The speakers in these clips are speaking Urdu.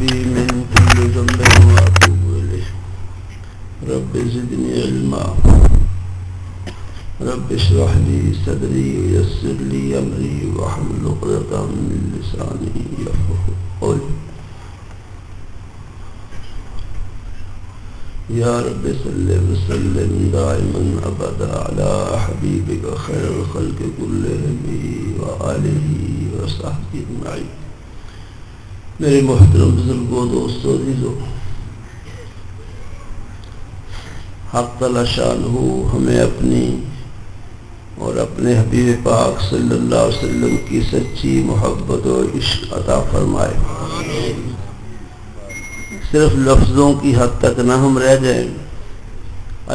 ربي من كل ذنب وأتوب إليه رب زدني علما رب اشرح لي صدري ويسر لي أمري واحلل عقدة من لساني يفقهوا قولي يا رب صل وسلم دائما أبدا على حبيبك خير الخلق كلهم وآله وصحبه أجمعين. میرے محترم بزرگوں، دوستوں، عزیزوں، حق تعالی شانہ ہمیں اپنی اور اپنے حبیب پاک صلی اللہ علیہ وسلم کی سچی محبت و عشق عطا فرمائے. صرف لفظوں کی حد تک نہ ہم رہ جائیں،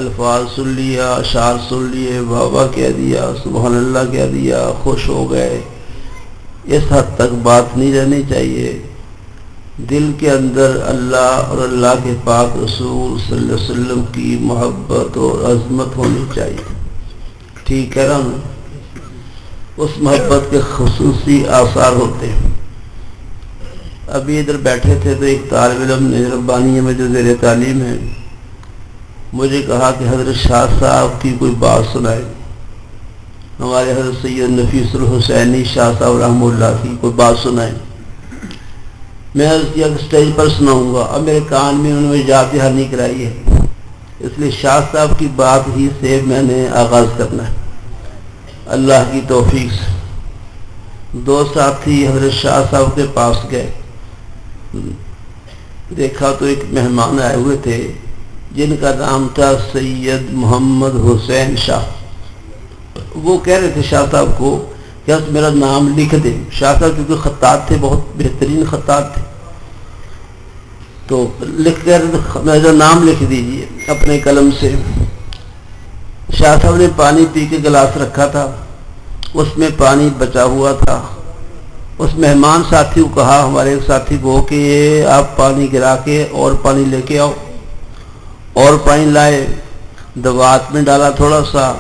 الفاظ سن لیا، اشعار سن لیے، بابا کہہ دیا، سبحان اللہ کہہ دیا، خوش ہو گئے، اس حد تک بات نہیں رہنی چاہیے. دل کے اندر اللہ اور اللہ کے پاک رسول صلی اللہ علیہ وسلم کی محبت اور عظمت ہونی چاہیے. ٹھیک ہے نا؟ اس محبت کے خصوصی آثار ہوتے ہیں. ابھی ادھر بیٹھے تھے تو ایک طالب علم نے ربانیہ میں جو زیر تعلیم ہے مجھے کہا کہ حضرت شاہ صاحب کی کوئی بات سنائے. ہمارے حضرت سید نفیس الحسینی شاہ صاحب رحمہ اللہ کی کوئی بات سنائے. میں عرض کیا کہ اسٹیج پر سناؤں گا. اب میرے کان میں انہوں نے اجازت حل نہیں کرائی ہے، اس لیے شاہ صاحب کی بات ہی سے میں نے آغاز کرنا ہے اللہ کی توفیق سے. دو ساتھی حضرت شاہ صاحب کے پاس گئے، دیکھا تو ایک مہمان آئے ہوئے تھے جن کا نام تھا سید محمد حسین شاہ. وہ کہہ رہے تھے شاہ صاحب کو کہ میرا نام لکھ دیں. شاہ صاحب کیونکہ خطاط تھے، بہت بہترین خطاط تھے، تو لکھ کر میرا نام لکھ دیجئے اپنے قلم سے. شاہ صاحب نے پانی پی کے گلاس رکھا تھا، اس میں پانی بچا ہوا تھا. اس مہمان ساتھی کو کہا، ہمارے ایک ساتھی کو، کہ آپ پانی گرا کے اور پانی لے کے آؤ. اور پانی لائے، دوات میں ڈالا تھوڑا سا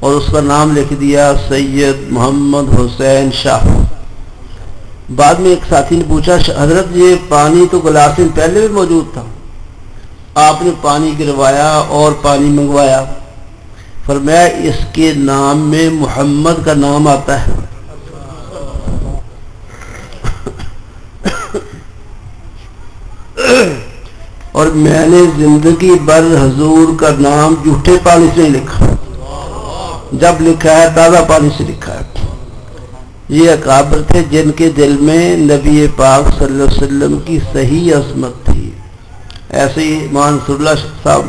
اور اس کا نام لکھ دیا سید محمد حسین شاہ. بعد میں ایک ساتھی نے پوچھا، حضرت یہ پانی تو گلاس میں پہلے بھی موجود تھا، آپ نے پانی گروایا اور پانی منگوایا؟ فرمایا اس کے نام میں محمد کا نام آتا ہے. اور میں نے زندگی بھر حضور کا نام جھوٹے پانی سے نہیں لکھا، جب لکھا ہے تازہ پانی سے لکھا ہے. یہ اکابر تھے جن کے دل میں نبی پاک صلی اللہ علیہ وسلم کی صحیح عظمت تھی. ایسے ہی منصور اللہ صاحب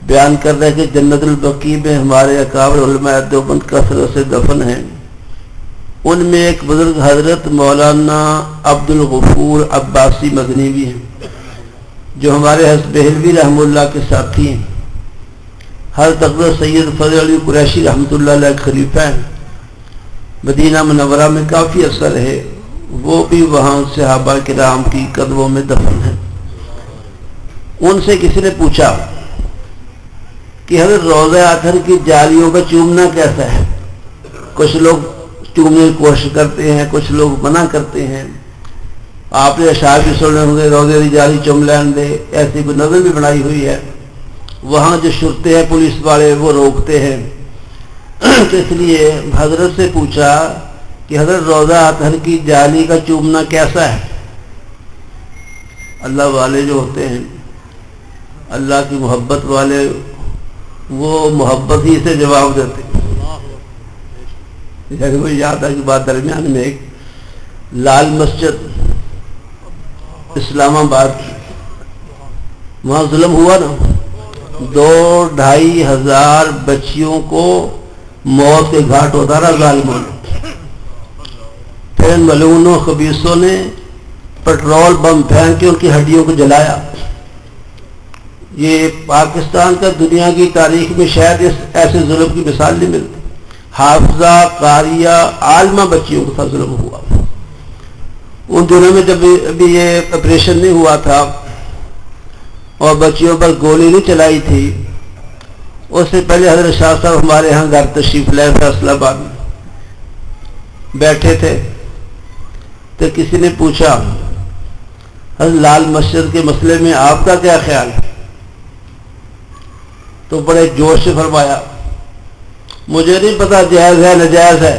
بیان کر رہے کہ جنت البقیع میں ہمارے اکابر علماء دیوبند کثرت سے دفن ہیں. ان میں ایک بزرگ حضرت مولانا عبد الغفور عباسی مدنی بھی ہیں جو ہمارے حضرت بہلوی رحمہ اللہ کے ساتھی ہیں. حضرت اکبر سید فضل علی قریشی رحمۃ اللہ علیہ خلیفہ ہیں، مدینہ منورہ میں کافی عرصہ رہے. وہ بھی وہاں صحابہ کرام کی قدموں میں دفن ہیں. ان سے کسی نے پوچھا کہ حضرت روضہ اطہر کی جالیوں پہ چومنا کیسا ہے؟ کچھ لوگ چومنے کی کوشش کرتے ہیں، کچھ لوگ منع کرتے ہیں. آپ نے اشعار بھی سنے ہوں گے، روضے کی جالی چوم لین دے، ایسی کوئی نظر بھی بنائی ہوئی ہے. وہاں جو شرطے ہیں پولیس والے وہ روکتے ہیں. تو اس لیے حضرت سے پوچھا کہ حضرت روضہ اطہر کی جالی کا چومنا کیسا ہے؟ اللہ والے جو ہوتے ہیں، اللہ کی محبت والے، وہ محبت ہی سے جواب دیتے ہیں. مجھے یاد ہے کہ بات درمیان میں ایک لال مسجد اسلام آباد وہاں ظلم ہوا نا، 2-2.5 ہزار بچیوں کو موت کے گھاٹ اتارا ظالموں نے. پھر ملعونوں خبیثوں نے پیٹرول بم پھینک کے ان کی ہڈیوں کو جلایا. یہ پاکستان کا دنیا کی تاریخ میں شاید ایسے ظلم کی مثال نہیں ملتی. حافظہ، قاریہ، عالمہ بچیوں کا ظلم ہوا. ان دنوں میں جب ابھی یہ آپریشن نہیں ہوا تھا اور بچیوں پر گولی نہیں چلائی تھی، اس سے پہلے حضرت شاہ صاحب ہمارے ہاں گھر تشریف لائے فیصل آباد میں. بیٹھے تھے تو کسی نے پوچھا حضرت لال مسجد کے مسئلے میں آپ کا کیا خیال ہے؟ تو بڑے جوش سے فرمایا مجھے نہیں پتا جائز ہے ناجائز ہے،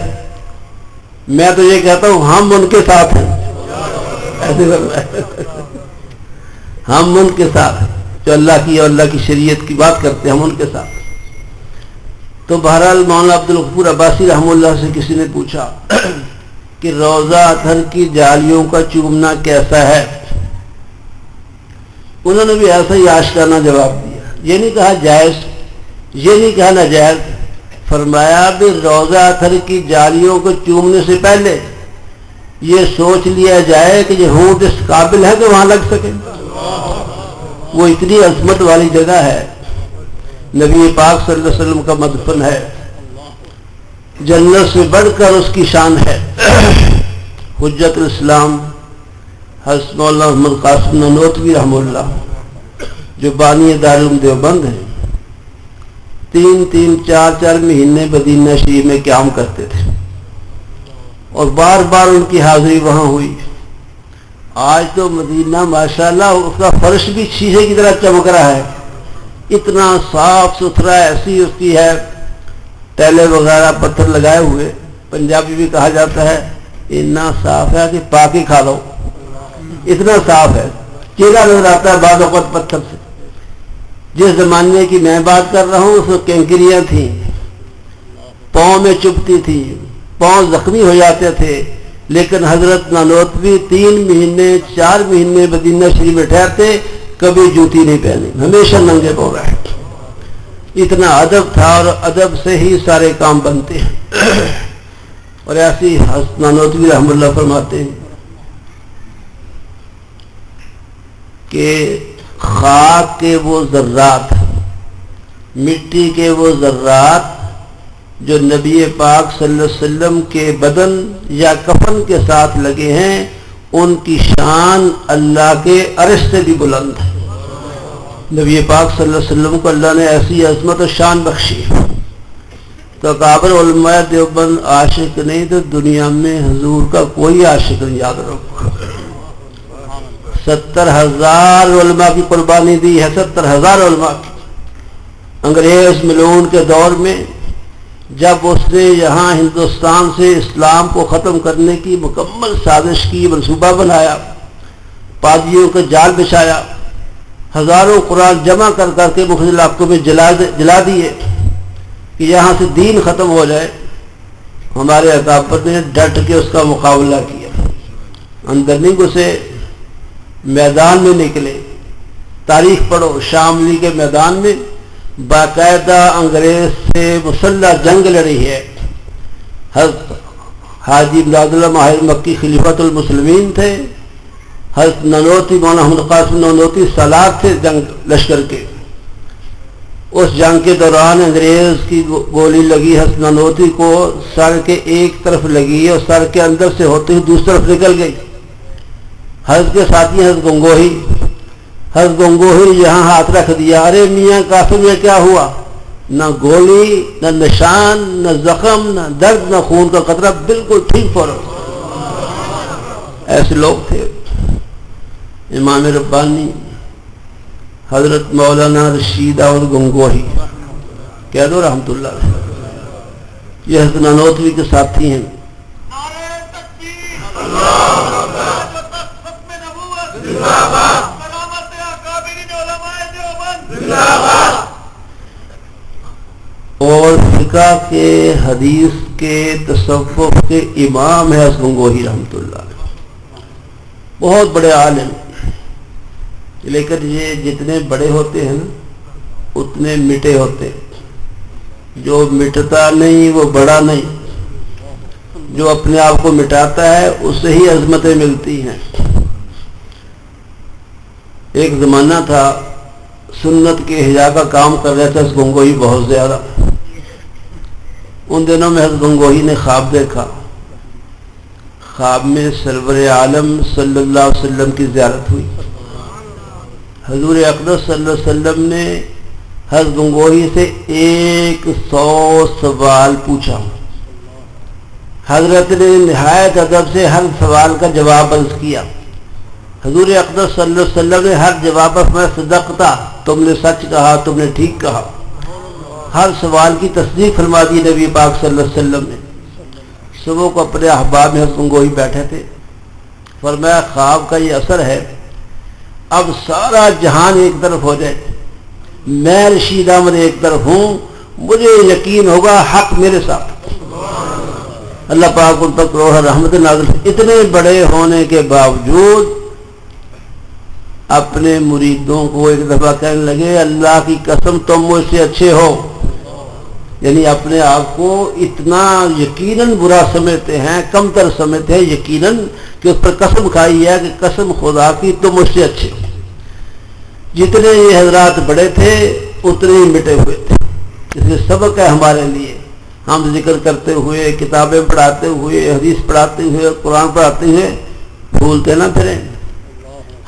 میں تو یہ کہتا ہوں ہم ان کے ساتھ ہیں. ایسے فرمایا ہم ان کے ساتھ ہیں جو اللہ کی اور اللہ کی شریعت کی بات کرتے ہیں، ہم ان کے ساتھ. تو بہرحال مولانا عبدالغفور عباسی رحمہ اللہ سے کسی نے پوچھا کہ روضہ اطہر کی جالیوں کا چومنا کیسا ہے؟ انہوں نے بھی ایسا ہی آشکارانہ جواب دیا، یہ نہیں کہا جائز، یہ نہیں کہا ناجائز، فرمایا بھی روضہ اطہر کی جالیوں کو چومنے سے پہلے یہ سوچ لیا جائے کہ یہ ہونٹ اس قابل ہے کہ وہاں لگ سکے. وہ اتنی عظمت والی جگہ ہے، نبی پاک صلی اللہ علیہ وسلم کا مدفن ہے، جنت سے بڑھ کر اس کی شان ہے. حجت الاسلام حضرت مولانا محمد قاسم نانوتوی رحمہ اللہ جو بانی دارالعلوم دیوبند ہیں، 3 4 مہینے مدینہ شریف میں قیام کرتے تھے اور بار بار ان کی حاضری وہاں ہوئی. آج تو مدینہ ماشاءاللہ اس کا فرش بھی شیشے کی طرح چمک رہا ہے، اتنا صاف ستھرا، ایسی اس کی ہے، ٹیلے وغیرہ پتھر لگائے ہوئے. پنجابی بھی کہا جاتا ہے اتنا صاف ہے کہ پاکی کھا لو، اتنا صاف ہے، چہرہ نظر آتا ہے بعض اوقات پتھر سے. جس زمانے کی میں بات کر رہا ہوں اس میں کینکریاں تھیں، پاؤں میں چبھتی تھی، پاؤں زخمی ہو جاتے تھے، لیکن حضرت نانوتوی 3 مہینے 4 مہینے مدینہ شریف میں ٹھہرتے، کبھی جوتی نہیں پہنی، ہمیشہ ننگے پاؤں رہے. اتنا ادب تھا اور ادب سے ہی سارے کام بنتے ہیں. اور ایسی حضرت نانوتوی رحمہ اللہ فرماتے ہیں کہ خاک کے وہ ذرات، مٹی کے وہ ذرات جو نبی پاک صلی اللہ علیہ وسلم کے بدن یا کفن کے ساتھ لگے ہیں، ان کی شان اللہ کے عرش سے بھی بلند ہے. نبی پاک صلی اللہ علیہ وسلم کو اللہ نے ایسی عظمت و شان بخشی. تو اکابر علماء دیوبند عاشق نہیں تو دنیا میں حضور کا کوئی عاشق نہیں. یاد رکھو 70,000 علماء کی قربانی دی ہے، 70,000 علماء کی. انگریز ملعون کے دور میں جب اس نے یہاں ہندوستان سے اسلام کو ختم کرنے کی مکمل سازش کی، منصوبہ بنایا، پادریوں کا جال بچھایا، ہزاروں قرآن جمع کر کر کے مختلف علاقوں میں جلا دیے کہ یہاں سے دین ختم ہو جائے، ہمارے اکابر نے ڈٹ کے اس کا مقابلہ کیا. اندر نہیں گھسے، میدان میں نکلے. تاریخ پڑھو، شاملی کے میدان میں باقاعدہ انگریز سے مسلح جنگ لڑی ہے. حضرت حاجی بلاد اللہ ماہر مکی خلیفۃ المسلمین تھے، حضرت نانوتوی مولانا محمد قاسم نانوتوی سالار تھے جنگ لشکر کے. اس جنگ کے دوران انگریز کی گولی لگی حضرت نانوتوی کو، سر کے ایک طرف لگی اور سر کے اندر سے ہوتے ہوئے دوسری طرف نکل گئی. حضرت کے ساتھی حضرت گنگوہی یہاں ہاتھ رکھ دیا، ارے میاں قاسم یہ کیا ہوا؟ نہ گولی، نہ نشان، نہ زخم، نہ درد، نہ خون کا قطرہ، بالکل ٹھیک فوراً. ایسے لوگ تھے. امام ربانی حضرت مولانا رشید احمد گنگوہی کہہ دو رحمت اللہ علیہ، یہ حضرت نانوتوی کے ساتھی ہیں. اور فقہ کے، حدیث کے، تصوف کے امام ہے حضرت گنگوہی رحمت اللہ علیہ. بہت بڑے عالم، لیکن یہ جتنے بڑے ہوتے ہیں نا اتنے مٹے ہوتے. جو مٹتا نہیں وہ بڑا نہیں، جو اپنے آپ کو مٹاتا ہے اس سے ہی عظمتیں ملتی ہیں. ایک زمانہ تھا سنت کے احیاء کا کام کر رہے تھے حضرت گنگوہی بہت زیادہ. ان دنوں میں حضرت گنگوہی نے خواب دیکھا. خواب میں سرور عالم صلی اللہ علیہ وسلم کی زیارت ہوئی. حضور اقدس صلی اللہ علیہ وسلم نے حضرت گنگوہی سے 100 سوال پوچھا. حضرت نے نہایت ادب سے ہر سوال کا جواب عرض کیا. حضور اقدس صلی اللہ علیہ وسلم نے ہر جواب میں صدقتا، تم نے سچ کہا، تم نے ٹھیک کہا، ہر سوال کی تصدیق فرما دی نبی پاک صلی اللہ علیہ وسلم نے۔ صبح کو اپنے احباب میں حضرت گنگوہی بیٹھے تھے، فرمایا خواب کا یہ اثر ہے، اب سارا جہان ایک طرف ہو جائے، میں رشید احمد ایک طرف ہوں، مجھے یقین ہوگا حق میرے ساتھ۔ اللہ پاک ان پر روح رحمت نازل۔ اتنے بڑے ہونے کے باوجود اپنے مریدوں کو ایک دفعہ کہنے لگے اللہ کی قسم تم مجھ سے اچھے ہو، یعنی اپنے آپ کو اتنا یقیناً برا سمجھتے ہیں، کم تر سمجھتے ہیں یقیناً، کہ اس پر قسم کھائی ہے کہ قسم خدا کی تم مجھ سے اچھے ہو۔ جتنے یہ حضرات بڑے تھے اتنے ہی مٹے ہوئے تھے۔ اس لیے سبق ہے ہمارے لیے، ہم ذکر کرتے ہوئے، کتابیں پڑھاتے ہوئے، حدیث پڑھاتے ہوئے، قرآن پڑھاتے ہوئے بھولتے نہ پھریں۔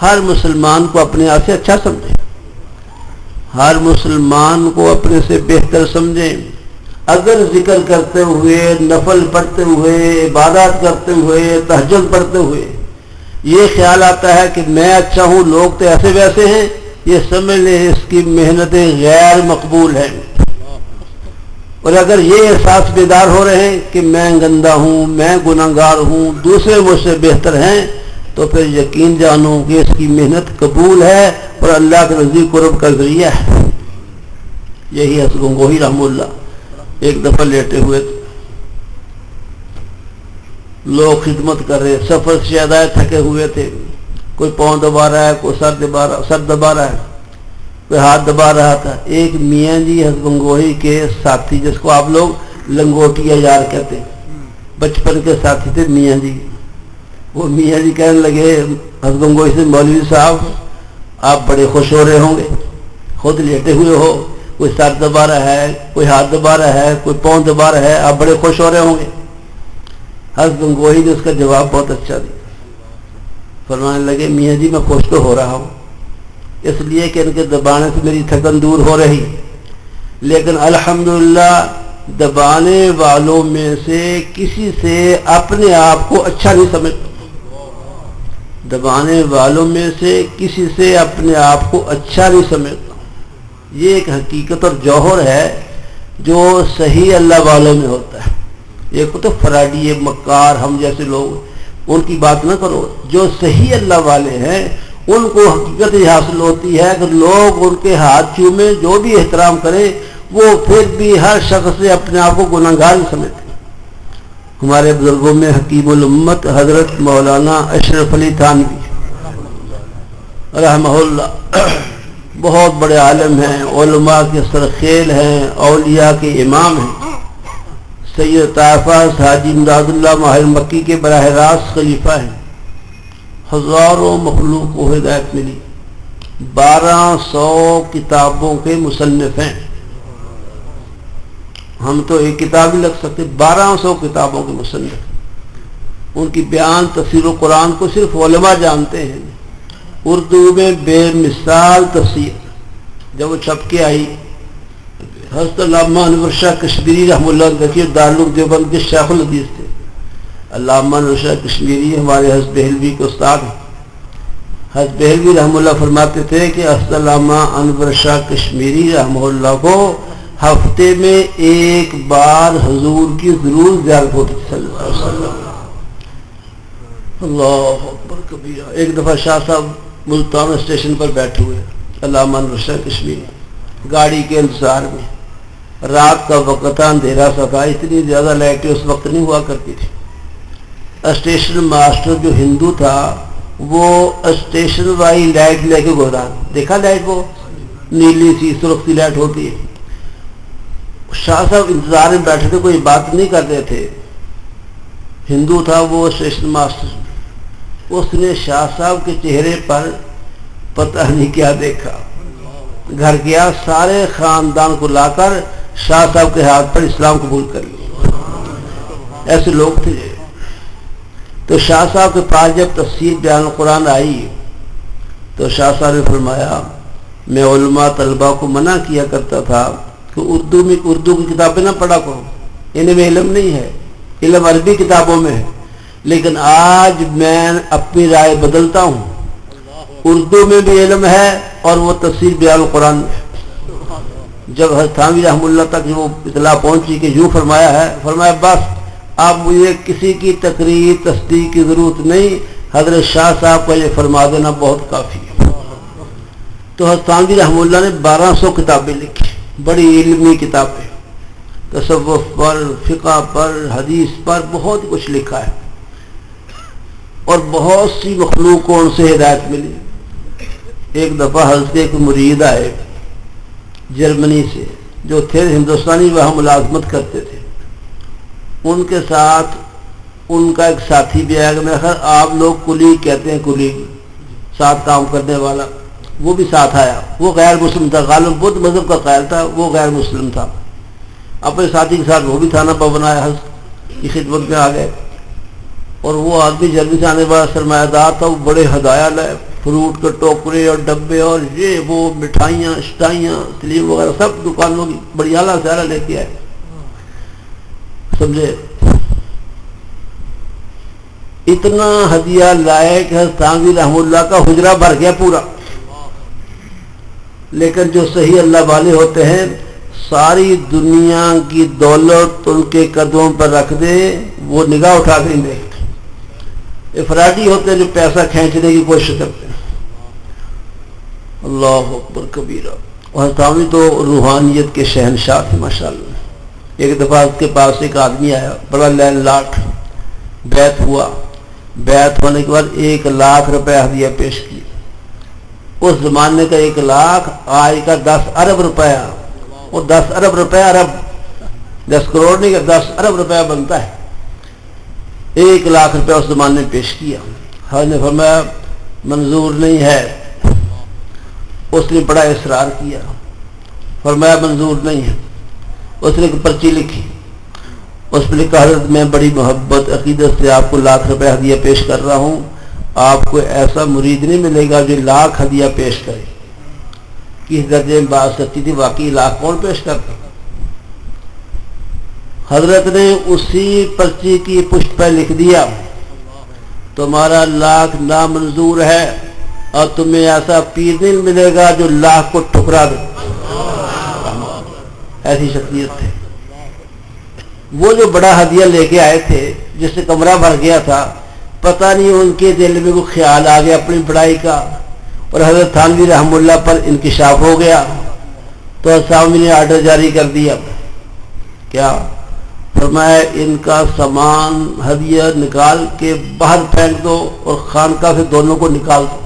ہر مسلمان کو اپنے آپ سے اچھا سمجھیں، ہر مسلمان کو اپنے سے بہتر سمجھیں۔ اگر ذکر کرتے ہوئے، نفل پڑھتے ہوئے، عبادات کرتے ہوئے، تہجد پڑھتے ہوئے یہ خیال آتا ہے کہ میں اچھا ہوں، لوگ تو ایسے ویسے ہیں، یہ سمجھ لیں اس کی محنتیں غیر مقبول ہیں۔ اور اگر یہ احساس بیدار ہو رہے ہیں کہ میں گندا ہوں، میں گناہگار ہوں، دوسرے مجھ سے بہتر ہیں، تو پھر یقین جانو کہ اس کی محنت قبول ہے اور اللہ کے نزدیک قرب کا ذریعہ ہے۔ یہی حضرت گنگوہی رحمہ اللہ ایک دفعہ لیٹے ہوئے تھے، لوگ خدمت کر رہے، سفر سے زیادہ تھکے ہوئے تھے، کوئی پاؤں دبا رہا ہے، کوئی سر دبا رہا ہے، کوئی ہاتھ دبا رہا تھا۔ ایک میاں جی حضرت گنگوہی کے ساتھی، جس کو آپ لوگ لنگوٹیا یار کہتے ہیں، بچپن کے ساتھی تھے میاں جی۔ وہ میاں جی کہنے لگے حضرت گنگوہی سے مولوی صاحب آپ بڑے خوش ہو رہے ہوں گے، خود لیٹے ہوئے ہو، کوئی سر دبا رہا ہے، کوئی ہاتھ دبا رہا ہے، کوئی پاؤں دبا رہا ہے، آپ بڑے خوش ہو رہے ہوں گے۔ حضرت گنگوہی نے اس کا جواب بہت اچھا دیا، فرمانے لگے میاں جی میں خوش تو ہو رہا ہوں اس لیے کہ ان کے دبانے سے میری تھکن دور ہو رہی، لیکن الحمدللہ دبانے والوں میں سے کسی سے اپنے آپ کو اچھا نہیں سمجھتا، دبانے والوں میں سے کسی سے اپنے آپ کو اچھا نہیں سمجھتا۔ یہ ایک حقیقت اور جوہر ہے جو صحیح اللہ والوں میں ہوتا ہے۔ ایک تو فراڈی مکار ہم جیسے لوگ، ان کی بات نہ کرو، جو صحیح اللہ والے ہیں ان کو حقیقت یہ حاصل ہوتی ہے کہ لوگ ان کے ہاتھ چومیں، جو بھی احترام کریں، وہ پھر بھی ہر شخص سے اپنے آپ کو گناہگار سمجھتے ہیں۔ ہمارے بزرگوں میں حکیم الامت حضرت مولانا اشرف علی تھانوی رحمہ اللہ بہت بڑے عالم ہیں، علماء کے سرخیل ہیں، اولیاء کے امام ہیں۔ سید طائفہ حاجی امداد اللہ ماہر مکی کے براہ راست خلیفہ ہیں، ہزاروں مخلوق کو ہدایت ملی، 1200 کتابوں کے مصنف ہیں۔ ہم تو ایک کتاب ہی لکھ سکتے، 1200 کتابوں کے مصنف۔ ان کی بیان تفسیر و قرآن کو صرف علماء جانتے ہیں۔ اردو میں بے مثال تفسیر جب وہ چھپ کے آئی، حضرت علامہ انور شاہ کشمیری رحمہ اللہ دیکھیے دارالعلوم دیوبند کے شیخ الحدیث تھے۔ علامہ انور شاہ کشمیری ہمارے حضرت بہلوی کے استاد ہیں۔ حضرت بہلوی رحمہ اللہ فرماتے تھے کہ حضرت علامہ انور شاہ کشمیری رحمہ اللہ کو ہفتے میں ایک بار حضور کی ضرور زیارت ہوتی تھی صلی اللہ علیہ وسلم۔ اللہ اکبر کبیرہ۔ ایک دفعہ شاہ صاحب ملتان اسٹیشن پر بیٹھے ہوئے، علامہ انور شاہ کشمیری گاڑی کے انتظار میں، رات کا وقت تھا، اندھیرا سا تھا، اتنی زیادہ لائٹیں اس وقت نہیں ہوا کرتی تھی۔ اسٹیشن ماسٹر جو ہندو تھا وہ اسٹیشن والی لائٹ لے کے گزرا، دیکھا لائٹ وہ نیلی سی سرخ سی لائٹ ہوتی ہے۔ شاہ صاحب انتظار میں بیٹھے تھے، کوئی بات نہیں کر رہے تھے، ہندو تھا وہ اسٹیشن ماسٹر۔ اس نے شاہ صاحب کے چہرے پر پتہ نہیں کیا دیکھا، گھر گیا، سارے خاندان کو لا کر شاہ صاحب کے ہاتھ پر اسلام قبول کر لیا۔ ایسے لوگ تھے۔ تو شاہ صاحب کے پاس جب تفسیر بیان قرآن آئی تو شاہ صاحب نے فرمایا میں علماء طلبہ کو منع کیا کرتا تھا کہ اردو کی کتابیں نہ پڑھا کرو، انہیں میں علم نہیں ہے، علم عربی کتابوں میں ہے، لیکن آج میں اپنی رائے بدلتا ہوں، اردو میں بھی علم ہے اور وہ تفسیر بیان قرآن میں. جب حضرت تھانوی رحمہ اللہ تک وہ اطلاع پہنچی کہ یوں فرمایا ہے، فرمایا بس آپ مجھے کسی کی تقریر تصدیق کی ضرورت نہیں، حضرت شاہ صاحب کا یہ فرما دینا بہت کافی ہے. تو حضرت تھانوی رحمہ اللہ نے 1200 کتابیں لکھی، بڑی علمی کتابیں، تصوف پر، فقہ پر، حدیث پر بہت کچھ لکھا ہے، اور بہت سی مخلوق کو ان سے ہدایت ملی. ایک دفعہ حضرت ایک مرید آئے جرمنی سے، جو تھے ہندوستانی، وہاں ملازمت کرتے تھے. ان کے ساتھ ان کا ایک ساتھی بھی آیا، میرا خیال آپ لوگ کلی کہتے ہیں، کلی ساتھ کام کرنے والا، وہ بھی ساتھ آیا. وہ غیر مسلم تھا، غالب بدھ مذہب کا قائل تھا، وہ غیر مسلم تھا. اپنے ساتھی کے ساتھ وہ بھی تھانہ پر بنایا، حضرت کی خدمت میں آ گئے. اور وہ آدمی جرمنی سے آنے والا سرمایہ دار تھا، وہ بڑے ہدایا لائے، فروٹ کے ٹوکرے اور ڈبے اور یہ وہ مٹھائیاں اشٹائیاں سلیم وغیرہ سب دکانوں کی بڑی اعلیٰ سے اعلیٰ لے کے آئے. سمجھے اتنا ہدیہ لائے کہ حضرت تھانوی رحمہ اللہ کا حجرہ بھر گیا پورا. لیکن جو صحیح اللہ والے ہوتے ہیں، ساری دنیا کی دولت ان کے قدموں پر رکھ دے، وہ نگاہ اٹھا کے نہیں دیکھتے. افرادی ہوتے ہیں جو پیسہ کھینچنے کی کوشش کرتے ہیں. اللہ اکبر کبیرہ. اور تھانوی تو روحانیت کے شہنشاہ تھے ماشاءاللہ. ایک دفعہ اس کے پاس ایک آدمی آیا، بڑا لین لاٹ، بیعت ہوا. بیعت ہونے کے بعد 1,00,000 روپے ہدیہ پیش کی. اس زمانے کا 1,00,000 آج کا 10 ارب روپیہ، اور 10 ارب روپیہ، ارب 10 کروڑ نہیں، 10 ارب روپیہ بنتا ہے. 1,00,000 روپیہ اس زمانے میں پیش کیا. حضرت نے فرمایا منظور نہیں ہے. اس نے بڑا اصرار کیا، فرمایا منظور نہیں ہے. اس نے ایک پرچی لکھی، اس پہ لکھا حضرت میں بڑی محبت عقیدت سے آپ کو 1,00,000 روپے ہدیہ پیش کر رہا ہوں. آپ کو ایسا مرید نہیں ملے گا جو 1,00,000 ہدیہ پیش کرے. کس درجے میں بات سچی تھی، واقعی 1,00,000 کون پیش کرتا. حضرت نے اسی پرچی کی پشت پہ لکھ دیا تمہارا 1,00,000 نامنظور ہے، اور تمہیں ایسا پیر نہیں ملے گا جو 1,00,000 کو ٹھکرا دے. ایسی شخصیت تھے وہ. جو بڑا ہدیہ لے کے آئے تھے، جس سے کمرہ بھر گیا تھا، پتہ نہیں ان کے دل میں کوئی خیال آ گیا اپنی بڑائی کا، اور حضرت تھانوی رحمہ اللہ پر انکشاف ہو گیا. تو اسلامی نے آرڈر جاری کر دیا. کیا فرمایا ان کا سامان ہدیہ نکال کے باہر پھینک دو اور خانقاہ سے دونوں کو نکال دو.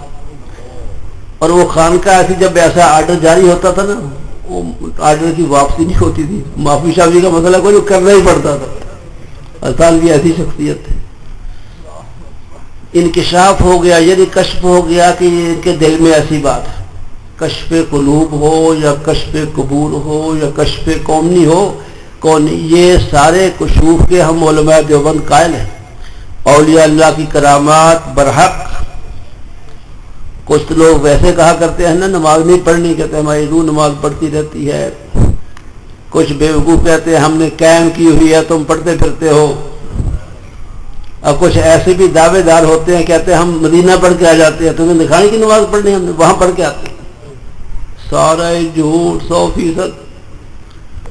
اور وہ خانقاہ ایسی جب ایسا آرڈر جاری ہوتا تھا نا، وہ آرڈر کی واپسی نہیں ہوتی تھی، معافی شافی کا مسئلہ کوئی کرنا ہی پڑتا تھا. اصل بھی ایسی شخصیت ہے. انکشاف ہو گیا، یعنی کشف ہو گیا کہ ان کے دل میں ایسی بات ہے. کشف قلوب ہو یا کشف قبور ہو یا کشف قومی ہو، یہ سارے کشوف کے ہم علماء دیوبند قائل ہیں. اولیاء اللہ کی کرامات برحق. کچھ لوگ ویسے کہا کرتے ہیں نا نماز نہیں پڑھنی، کہتے ہیں ہماری روح نماز پڑھتی رہتی ہے. کچھ بیوقوف کہتے ہیں ہم نے قائم کی ہوئی ہے، تم پڑھتے پھرتے ہو. اب کچھ ایسے بھی دعوے دار ہوتے ہیں، کہتے ہیں ہم مدینہ پڑھ کے آ جاتے ہیں، تمہیں دکھانے کی نماز پڑھنی، ہم نے وہاں پڑھ کے آتے ہیں. سارا جھوٹ، 100%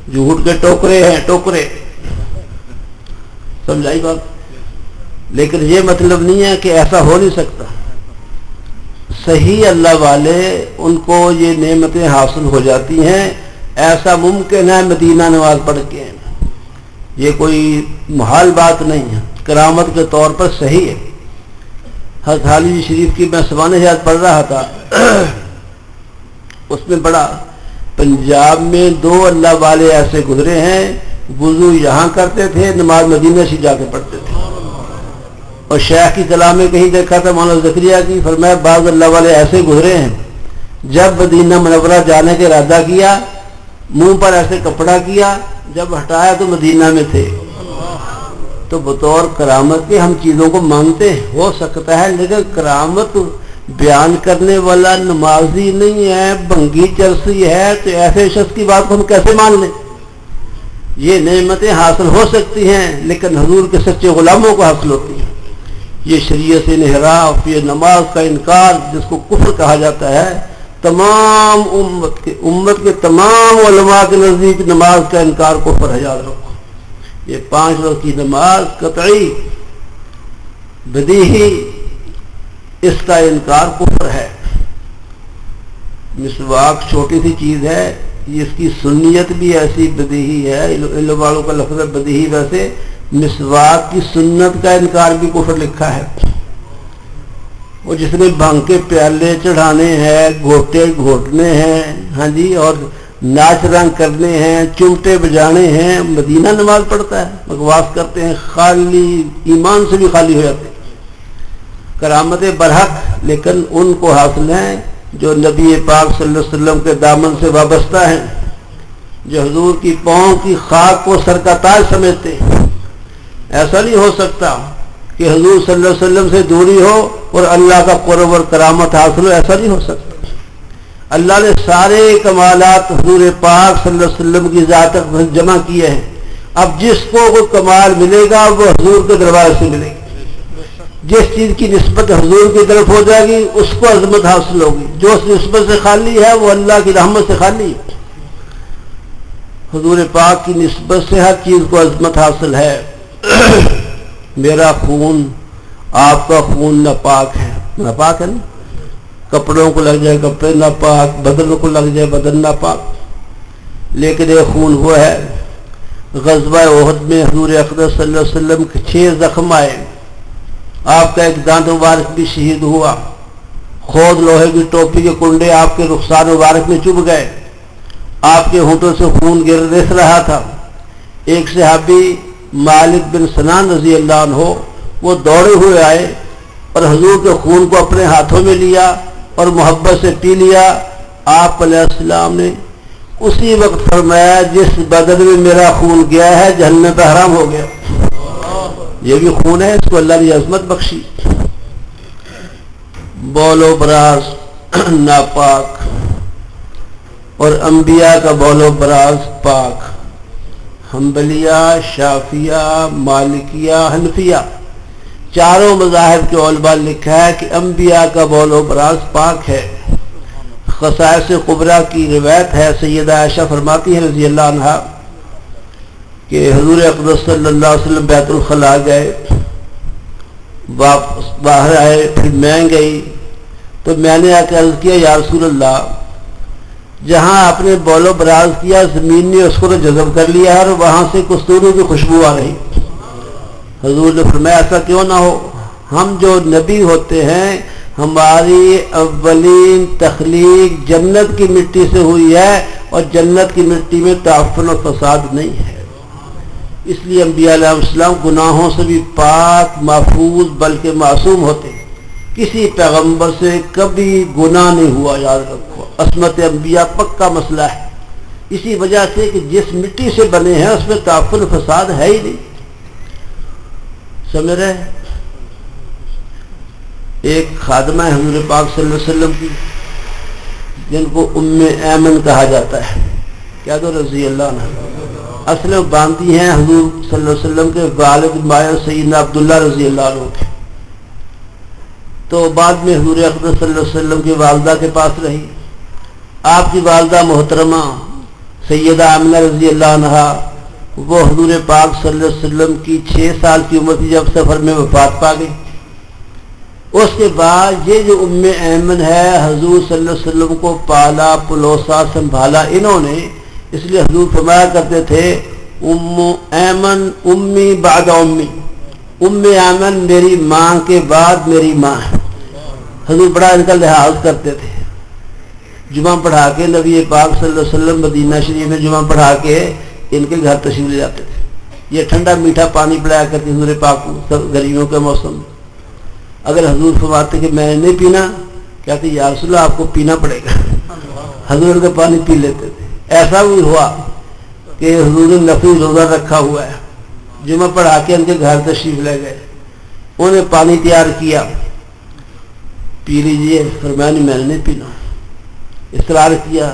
جھوٹ کے ٹوکرے ہیں، ٹوکرے. سمجھائی بات. لیکن یہ مطلب نہیں ہے کہ ایسا ہو نہیں سکتا. صحیح اللہ والے ان کو یہ نعمتیں حاصل ہو جاتی ہیں. ایسا ممکن ہے مدینہ نماز پڑھ کے، یہ کوئی محال بات نہیں ہے، کرامت کے طور پر صحیح ہے. حضرت حالی شریف کی میں سوانح حیات پڑھ رہا تھا، اس میں بڑا پنجاب میں 2 اللہ والے ایسے گزرے ہیں، وضو یہاں کرتے تھے، نماز مدینہ سے جا کے پڑھتے تھے. اور شیخ کی کلام میں کہیں دیکھا تھا مولانا زکریا کی، فرمایا بعض اللہ والے ایسے گزرے ہیں جب مدینہ منورہ جانے کا ارادہ کیا، منہ پر ایسے کپڑا کیا، جب ہٹایا تو مدینہ میں تھے. تو بطور کرامت کے ہم چیزوں کو مانتے ہیں، ہو سکتا ہے، لیکن کرامت بیان کرنے والا نمازی نہیں ہے، بھنگی چرسی ہے، تو ایسے شخص کی بات کو ہم کیسے مان لیں؟ یہ نعمتیں حاصل ہو سکتی ہیں لیکن حضور کے سچے غلاموں کو حاصل ہوتی ہیں. یہ شریعت سے انحراف، یہ نماز کا انکار جس کو کفر کہا جاتا ہے، تمام امت کے تمام علماء کے نزدیک نماز کا انکار کفر ہے، یاد رکھو۔ یہ 5 وقت کی نماز قطعی بدیہی، اس کا انکار کفر ہے۔ مسواک چھوٹی سی چیز ہے، اس کی سنیت بھی ایسی بدیہی ہے، علم والوں کا لفظ ہے بدیہی، ویسے مسواک کی سنت کا انکار بھی کفر لکھا ہے۔ وہ جس نے بھنگ کے پیالے چڑھانے ہیں، گھوٹے گھوٹنے ہیں، ہاں جی، اور ناچ رنگ کرنے ہیں، چمٹے بجانے ہیں، مدینہ نماز پڑھتا ہے، بکواس کرتے ہیں، خالی ایمان سے بھی خالی ہو جاتے ہیں۔ کرامت برحق لیکن ان کو حاصل ہیں جو نبی پاک صلی اللہ علیہ وسلم کے دامن سے وابستہ ہیں، جو حضور کی پاؤں کی خاک کو سر کا تاج سمجھتے ہیں۔ ایسا نہیں ہو سکتا کہ حضور صلی اللہ علیہ وسلم سے دوری ہو اور اللہ کا قرب اور کرامت حاصل ہو، ایسا نہیں ہو سکتا۔ اللہ نے سارے کمالات حضور پاک صلی اللہ علیہ وسلم کی ذات تک جمع کیے ہیں۔ اب جس کو کوئی کمال ملے گا وہ حضور کے دربار سے ملے گا۔ جس چیز کی نسبت حضور کی طرف ہو جائے گی اس کو عظمت حاصل ہوگی، جو اس نسبت سے خالی ہے وہ اللہ کی رحمت سے خالی ہے۔ حضور پاک کی نسبت سے ہر چیز کو عظمت حاصل ہے۔ میرا خون آپ کا خون ناپاک ہے، ناپاک ہے نا، کپڑوں کو لگ جائے کپڑے ناپاک، بدن کو لگ جائے بدن ناپاک، لیکن یہ خون وہ ہے۔ غزوہ احد میں حضور اقدس صلی اللہ علیہ وسلم کے 6 زخم آئے، آپ کا ایک دانت مبارک بھی شہید ہوا، خود لوہے کی ٹوپی کے کنڈے آپ کے رخسار مبارک میں چبھ گئے، آپ کے ہونٹوں سے خون گر رس رہا تھا۔ ایک صحابی مالک بن سنان رضی اللہ عنہ وہ دوڑے ہوئے آئے اور حضور کے خون کو اپنے ہاتھوں میں لیا اور محبت سے پی لیا۔ آپ علیہ السلام نے اسی وقت فرمایا جس بدن میں میرا خون گیا ہے جہنم پہ حرام ہو گیا۔ یہ بھی خون ہے، اس کو اللہ نے عظمت بخشی۔ بول و براز ناپاک اور انبیاء کا بول و براز پاک۔ حنبلیہ، شافعیہ، مالکیہ، حنفیہ، چاروں مذاہب کے علماء نے لکھا ہے کہ انبیاء کا بول و براز پاک ہے۔ خصائص کبریٰ کی روایت ہے، سیدہ عائشہ فرماتی ہیں رضی اللہ عنہا کہ حضور اقدس صلی اللہ علیہ وسلم بیت الخلاء گئے، واپس باہر آئے، پھر میں گئی تو میں نے آ کے عرض کیا یا رسول اللہ، جہاں آپ نے بول و براز کیا زمین نے اس کو تو جذب کر لیا ہے اور وہاں سے کستوری کی خوشبو آ رہی۔ حضور نے فرمایا ایسا کیوں نہ ہو، ہم جو نبی ہوتے ہیں ہماری اولین تخلیق جنت کی مٹی سے ہوئی ہے اور جنت کی مٹی میں تعفن و فساد نہیں ہے، اس لیے انبیاء علیہ السلام گناہوں سے بھی پاک محفوظ بلکہ معصوم ہوتے ہیں۔ کسی پیغمبر سے کبھی گناہ نہیں ہوا، یاد رکھو، عصمت انبیاء پکا مسئلہ ہے، اسی وجہ سے کہ جس مٹی سے بنے ہیں اس میں تعفن و فساد ہے ہی نہیں، سمجھ رہے ہیں۔ ایک خادمہ ہے حضور پاک صلی اللہ علیہ وسلم کی جن کو ام ایمن کہا جاتا ہے، کیا تو رضی اللہ عنہ، اصل میں باندھی ہیں حضور صلی اللہ علیہ وسلم کے والد مایا سیدنا عبداللہ رضی اللہ عنہ کے، تو بعد میں حضور اقدس صلی اللہ علیہ وسلم کی والدہ کے پاس رہی۔ آپ کی والدہ محترمہ سیدہ آمنہ رضی اللہ عنہا وہ حضور پاک صلی اللہ علیہ وسلم کی 6 سال کی عمر تھی جب سفر میں وفات پا گئی۔ اس کے بعد یہ جو ام ایمن ہے حضور صلی اللہ علیہ وسلم کو پالا پلوسا سنبھالا انہوں نے، اس لیے حضور فرمایا کرتے تھے ام ایمن امی بعد امی، ام ایمن میری ماں کے بعد میری ماں ہے۔ حضور بڑا ان کا لحاظ کرتے تھے، جمعہ پڑھا کے نبی پاک صلی اللہ علیہ وسلم مدینہ شریف میں جمعہ پڑھا کے ان کے گھر تشریف لے جاتے تھے۔ یہ ٹھنڈا میٹھا پانی پلایا کرتے حضور پاک کو گرمیوں کے موسم میں۔ اگر حضور فرماتے کہ میں نے نہیں پینا، کہتے یا رسول اللہ آپ کو پینا پڑے گا، حضور کا پانی پی لیتے تھے۔ ایسا بھی ہوا کہ حضور نے نفلی روزہ رکھا ہوا ہے، جمعہ پڑھا کے ان کے گھر تشریف لے گئے، انہیں پانی تیار کیا، پی لیجئے، فرمایا نہیں میں نے نہیں پینا، اصرار کیا،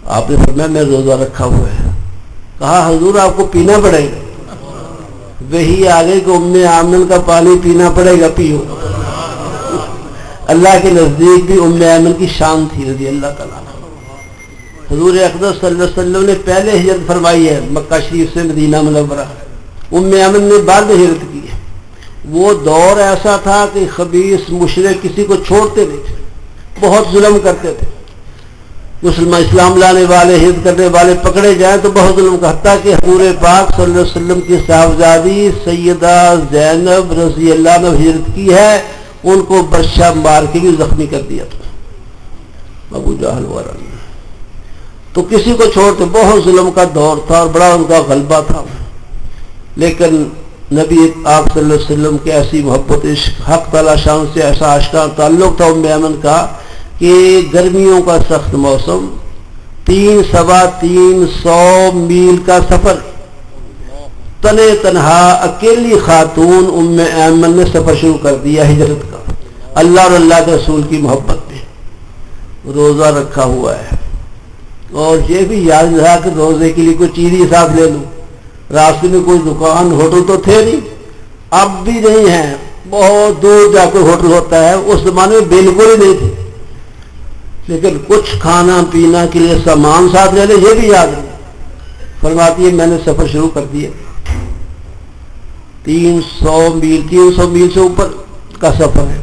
آپ نے فرمایا میں روزہ رکھا ہوا ہے، کہا حضور آپ کو پینا پڑے گا، وہی آگے کہ ام ایمن کا پانی پینا پڑے گا، پیو۔ اللہ کے نزدیک بھی ام ایمن کی شان تھی رضی اللہ تعالیٰ عنہ۔ حضور اقدس صلی اللہ علیہ وسلم نے پہلے ہجرت فرمائی ہے مکہ شریف سے مدینہ منورہ، ام ایمن نے بعد میں ہجرت کی ہے۔ وہ دور ایسا تھا کہ خبیث مشرک کسی کو چھوڑتے نہیں تھے، بہت ظلم کرتے تھے۔ مسلمان اسلام لانے والے، ہجرت کرنے والے پکڑے جائیں تو بہت ظلم کا، حتیٰ کہ حضور پاک صلی اللہ علیہ وسلم کی صاحبزادی سیدہ زینب رضی اللہ عنہ ہجرت کی ہے، ان کو برشا مار کے بھی زخمی کر دیا تھا ابو جہل وغیرہ نے۔ تو کسی کو چھوڑتے، بہت ظلم کا دور تھا اور بڑا ان کا غلبہ تھا، لیکن نبی آپ صلی اللہ علیہ وسلم کی ایسی محبت عشق، حق تعالی شان سے ایسا آشکار تعلق تھا ام ایمن کا کہ گرمیوں کا سخت موسم، 300 میل کا سفر، تنے تنہا اکیلی خاتون ام ایمن نے سفر شروع کر دیا ہجرت کا، اللہ اور اللہ کے رسول کی محبت میں۔ روزہ رکھا ہوا ہے اور یہ بھی یاد رہا کہ روزے کے لیے کوئی چیز ہی ساتھ لے لوں، راستے میں کوئی دکان ہوٹل تو تھے نہیں، اب بھی نہیں ہے، بہت دور جا کوئی ہوٹل ہوتا ہے، اس زمانے میں بالکل ہی نہیں تھے، لیکن کچھ کھانا پینا کے لیے سامان ساتھ لے لے، یہ بھی یاد نہیں۔ فرماتی ہے میں نے سفر شروع کر دیا، 300 میل سے اوپر کا سفر ہے،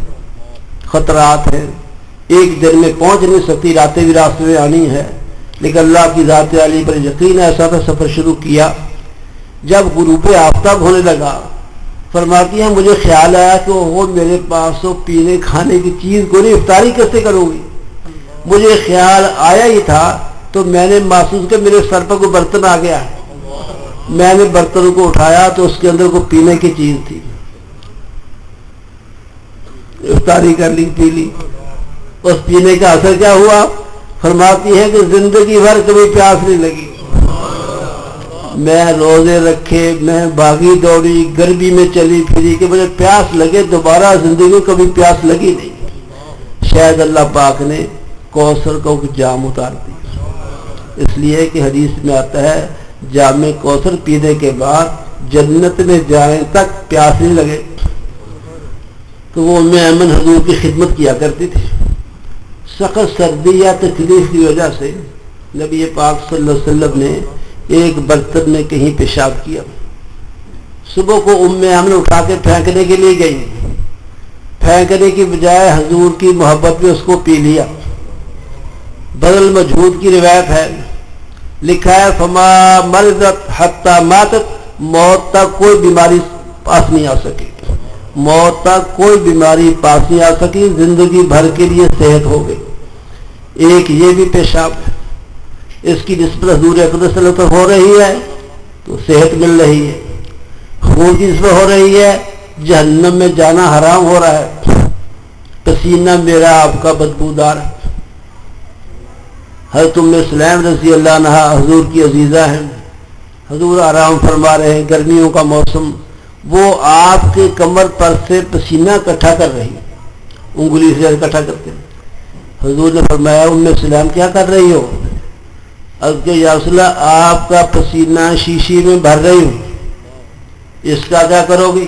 خطرات ہیں، ایک دن میں پہنچ نہیں سکتی، راتیں بھی راستے میں آنی ہے، لیکن اللہ کی ذات علی پر یقین ایسا تھا، سفر شروع کیا۔ جب غروب آفتاب ہونے لگا فرماتی ہے مجھے خیال آیا کہ وہ میرے پاس تو پینے کھانے کی چیز کو نہیں، افطاری کیسے کروں گی؟ مجھے خیال آیا ہی تھا تو میں نے محسوس کیا میرے سر پر کوئی برتن آ گیا، میں نے برتن کو اٹھایا تو اس کے اندر کوئی پینے کی چیز تھی، افطاری کر لی، پی لی۔ اس پینے کا اثر کیا ہوا؟ فرماتی ہے کہ زندگی بھر کبھی پیاس نہیں لگی، میں روزے رکھے، میں بھاگی دوڑی، گرمی میں چلی پھری کہ مجھے پیاس لگے، دوبارہ زندگی میں کبھی پیاس لگی نہیں۔ شاید اللہ پاک نے کوثر کا جام اتار دیا، اس لیے کہ حدیث میں آتا ہے جام کوثر پینے کے بعد جنت میں جائیں تک پیاس نہیں لگے۔ تو وہ ام ایمن حضور کی خدمت کیا کرتی تھی، سخت سردی یا تکلیف کی وجہ سے نبی پاک صلی اللہ علیہ وسلم نے ایک برتن میں کہیں پیشاب کیا، صبح کو ام ایمن اٹھا کے پھینکنے کے لیے گئی، پھینکنے کی بجائے حضور کی محبت میں اس کو پی لیا۔ بدل مجہود کی روایت ہے، لکھا ہے فما مرضت حتی ماتت، موت تک کوئی بیماری پاس نہیں آ سکی، موت تک کوئی بیماری پاس نہیں آ سکی، زندگی بھر کے لیے صحت ہو گئی۔ ایک یہ بھی پیشاب ہے، اس کی نسبت حضور اقدس صلی اللہ علیہ وسلم ہو رہی ہے تو صحت مل رہی ہے، خون کی نسبت ہو رہی ہے، جہنم میں جانا حرام ہو رہا ہے، پسینہ میرا آپ کا بدبودار ہے۔ حضرت ام سلیم رضی اللہ عنہ حضور کی عزیزہ ہیں، حضور آرام فرما رہے ہیں، گرمیوں کا موسم، وہ آپ کے کمر پر سے پسینہ اکٹھا کر رہی، انگلی سے اکٹھا کرتے ہیں۔ حضور نے فرمایا ام سلیم کیا کر رہی ہو؟ کہ یا رسول اللہ آپ کا پسینہ شیشی میں بھر رہی ہوں، اس کا کیا کرو گی؟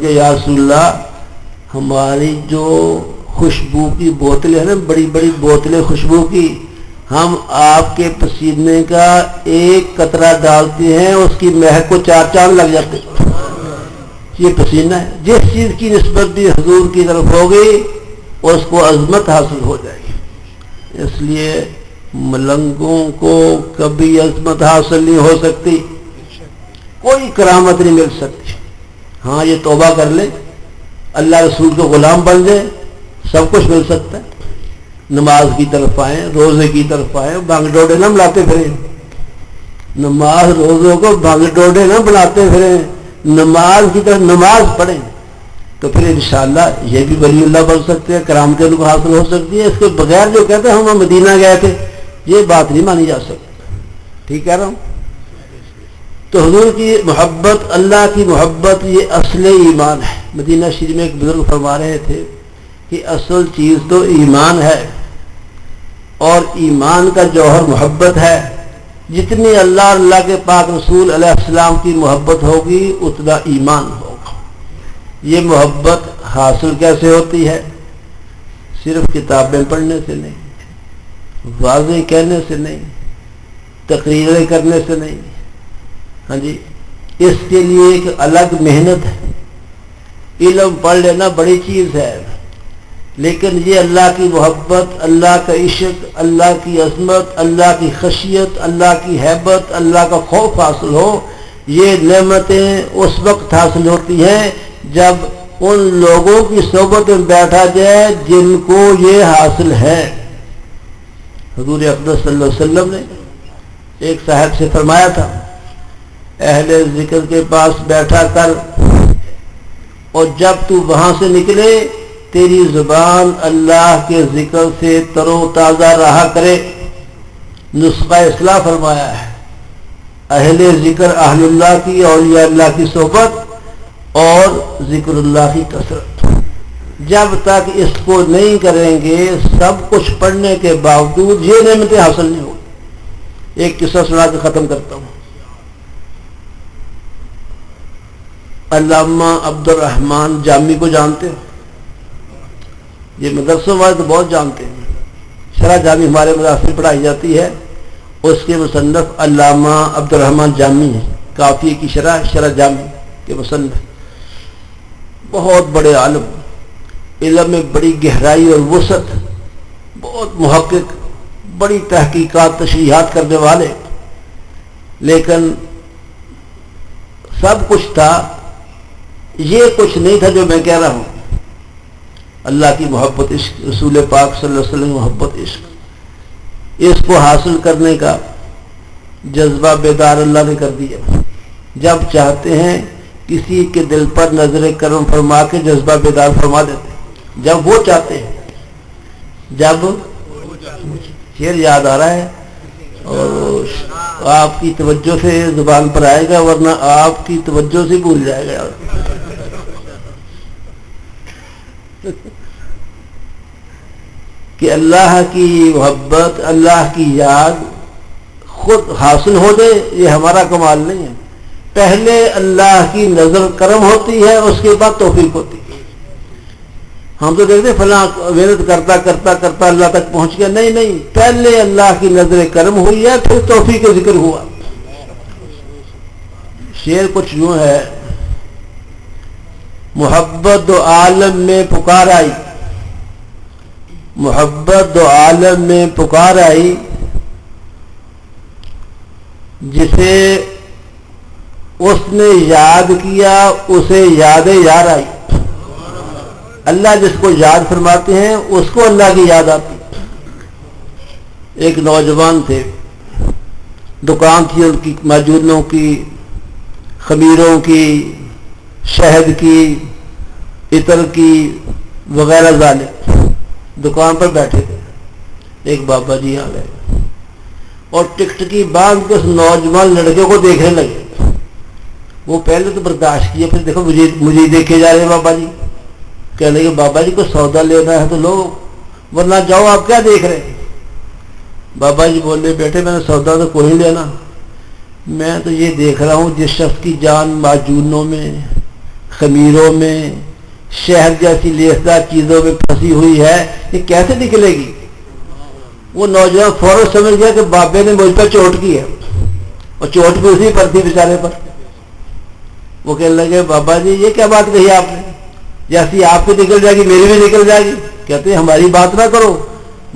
کہ یا رسول اللہ ہماری جو خوشبو کی بوتلیں ہیں نا، بڑی بڑی بوتلیں خوشبو کی، ہم آپ کے پسینے کا ایک قطرہ ڈالتے ہیں اس کی مہک کو 4 چاند لگ جاتے۔ یہ پسینہ ہے، جس چیز کی نسبت بھی حضور کی طرف ہوگی اس کو عظمت حاصل ہو جائے گی۔ اس لیے ملنگوں کو کبھی عظمت حاصل نہیں ہو سکتی، کوئی کرامت نہیں مل سکتی۔ ہاں یہ توبہ کر لے، اللہ رسول کے غلام بن جائے، سب کچھ مل سکتا ہے۔ نماز کی طرف آئیں، روزے کی طرف آئیں، بھانگ ڈوڈے نہ بناتے پھریں، نماز روزوں کو بھانگ ڈوڈے نہ بناتے پھریں، نماز کی طرف نماز پڑھیں، تو پھر انشاءاللہ یہ بھی ولی اللہ بن سکتے ہیں، کرامتیں ان کو حاصل ہو سکتی ہے۔ اس کے بغیر جو کہتے ہیں ہم مدینہ گئے تھے، یہ بات نہیں مانی جا سکتی۔ ٹھیک کہہ رہا ہوں؟ تو حضور کی محبت، اللہ کی محبت، یہ اصل ایمان ہے۔ مدینہ شریف میں ایک بزرگ فرما رہے تھے کہ اصل چیز تو ایمان ہے، اور ایمان کا جوہر محبت ہے، جتنی اللہ کے پاک رسول علیہ السلام کی محبت ہوگی اتنا ایمان ہوگا۔ یہ محبت حاصل کیسے ہوتی ہے؟ صرف کتابیں پڑھنے سے نہیں، واضح کہنے سے نہیں، تقریریں کرنے سے نہیں، ہاں جی، اس کے لیے ایک الگ محنت ہے۔ علم پڑھ لینا بڑی چیز ہے، لیکن یہ اللہ کی محبت، اللہ کا عشق، اللہ کی عظمت، اللہ کی خشیت، اللہ کی ہیبت، اللہ کا خوف حاصل ہو، یہ نعمتیں اس وقت حاصل ہوتی ہیں جب ان لوگوں کی صحبت میں بیٹھا جائے جن کو یہ حاصل ہے۔ حضور اقدس صلی اللہ علیہ وسلم نے ایک صاحب سے فرمایا تھا، اہل ذکر کے پاس بیٹھا کر، اور جب تو وہاں سے نکلے تیری زبان اللہ کے ذکر سے تر و تازہ رہا کرے۔ نسخہ اصلاح فرمایا ہے، اہل ذکر اہل اللہ کی، اولیاء اللہ کی صحبت اور ذکر اللہ کی کثرت۔ جب تک اس کو نہیں کریں گے سب کچھ پڑھنے کے باوجود یہ نعمتیں حاصل نہیں ہوگی۔ ایک قصہ سنا کے ختم کرتا ہوں۔ علامہ عبد الرحمن جامی کو جانتے ہو؟ یہ مدرسوں والے تو بہت جانتے ہیں، شرح جامی ہمارے مدرسے میں پڑھائی جاتی ہے، اس کے مصنف علامہ عبد الرحمن جامی ہیں، کافیہ کی شرح جامی کے مصنف، بہت بڑے عالم، علم میں بڑی گہرائی اور وسعت، بہت محقق، بڑی تحقیقات تشریحات کرنے والے، لیکن سب کچھ تھا، یہ کچھ نہیں تھا جو میں کہہ رہا ہوں۔ اللہ کی محبت عشق، رسول پاک صلی اللہ علیہ وسلم محبت عشق، اس کو حاصل کرنے کا جذبہ بیدار اللہ نے کر دیا۔ جب چاہتے ہیں کسی کے دل پر نظر کرم فرما کے جذبہ بیدار فرما دیتے ہیں، جب وہ چاہتے ہیں، جب شعر یاد آ رہا ہے اور آپ کی توجہ سے زبان پر آئے گا، ورنہ آپ کی توجہ سے بھول جائے گا۔ کہ اللہ کی محبت، اللہ کی یاد خود حاصل ہو جائے، یہ ہمارا کمال نہیں ہے، پہلے اللہ کی نظر کرم ہوتی ہے، اس کے بعد توفیق ہوتی ہے۔ ہم تو دیکھتے فلاں محنت کرتا کرتا کرتا اللہ تک پہنچ گیا، نہیں، پہلے اللہ کی نظر کرم ہوئی ہے، پھر توفیق کا ذکر ہوا۔ شعر کچھ یوں ہے، محبت دو عالم میں پکار آئی، محبت دو عالم میں پکار آئی، جسے اس نے یاد کیا اسے یاد یار آئی۔ اللہ جس کو یاد فرماتے ہیں اس کو اللہ کی یاد آتی۔ ایک نوجوان تھے، دکان تھی ان کی معجونوں کی، خمیروں کی، شہد کی، عطر کی وغیرہ ذالک، دکان پر بیٹھے تھے۔ ایک بابا جی آ گئے اور ٹکٹ کی باندھ کے اس نوجوان لڑکے کو دیکھنے لگے۔ وہ پہلے تو برداشت کیا، پھر دیکھو مجھے دیکھے جا رہے ہیں بابا جی۔ کہنے لگے بابا جی کو سودا لینا ہے تو لو، ورنہ جاؤ، آپ کیا دیکھ رہے ہیں؟ بابا جی بولے بیٹے میں نے سودا تو کوئی نہیں لینا، میں تو یہ دیکھ رہا ہوں جس شخص کی جان معجونوں میں، خمیروں میں، شہد جیسی لیسدار چیزوں میں پھنسی ہوئی ہے، یہ کیسے نکلے گی؟ وہ نوجوان فوراً سمجھ گیا کہ بابے نے مجھ پر چوٹ کی ہے، اور چوٹ بھی اسی پر تھی بیچارے پر۔ وہ کہنے لگے بابا جی یہ کیا بات کہی آپ نے، جیسی آپ کی نکل جائے گی میری بھی نکل جائے گی۔ کہتے ہیں ہماری بات نہ کرو۔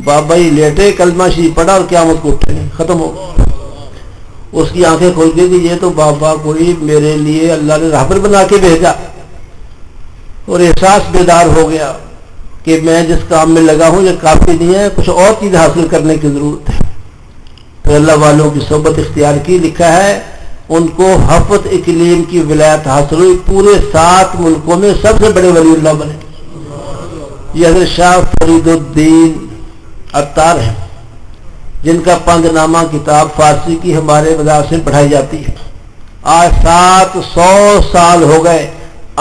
بابا جی لیٹے، کلمہ شریف پڑھا اور قیامت کو اٹھے، ختم ہو۔ اس کی آنکھیں کھل گئی کہ یہ تو بابا کوئی میرے لیے اللہ نے رہبر بنا کے بھیجا، اور احساس بیدار ہو گیا کہ میں جس کام میں لگا ہوں یہ کافی نہیں ہے، کچھ اور چیز حاصل کرنے کی ضرورت ہے۔ پھر اللہ والوں کی صحبت اختیار کی، لکھا ہے ان کو حفظ اقلیم کی ولایت حاصل ہوئی، پورے 7 ملکوں میں سب سے بڑے ولی اللہ بنے۔ یہ حضرت شاہ فرید الدین عطار ہیں، جن کا پنج نامہ کتاب فارسی کی ہمارے مدارس میں پڑھائی جاتی ہے۔ آج 700 سال ہو گئے،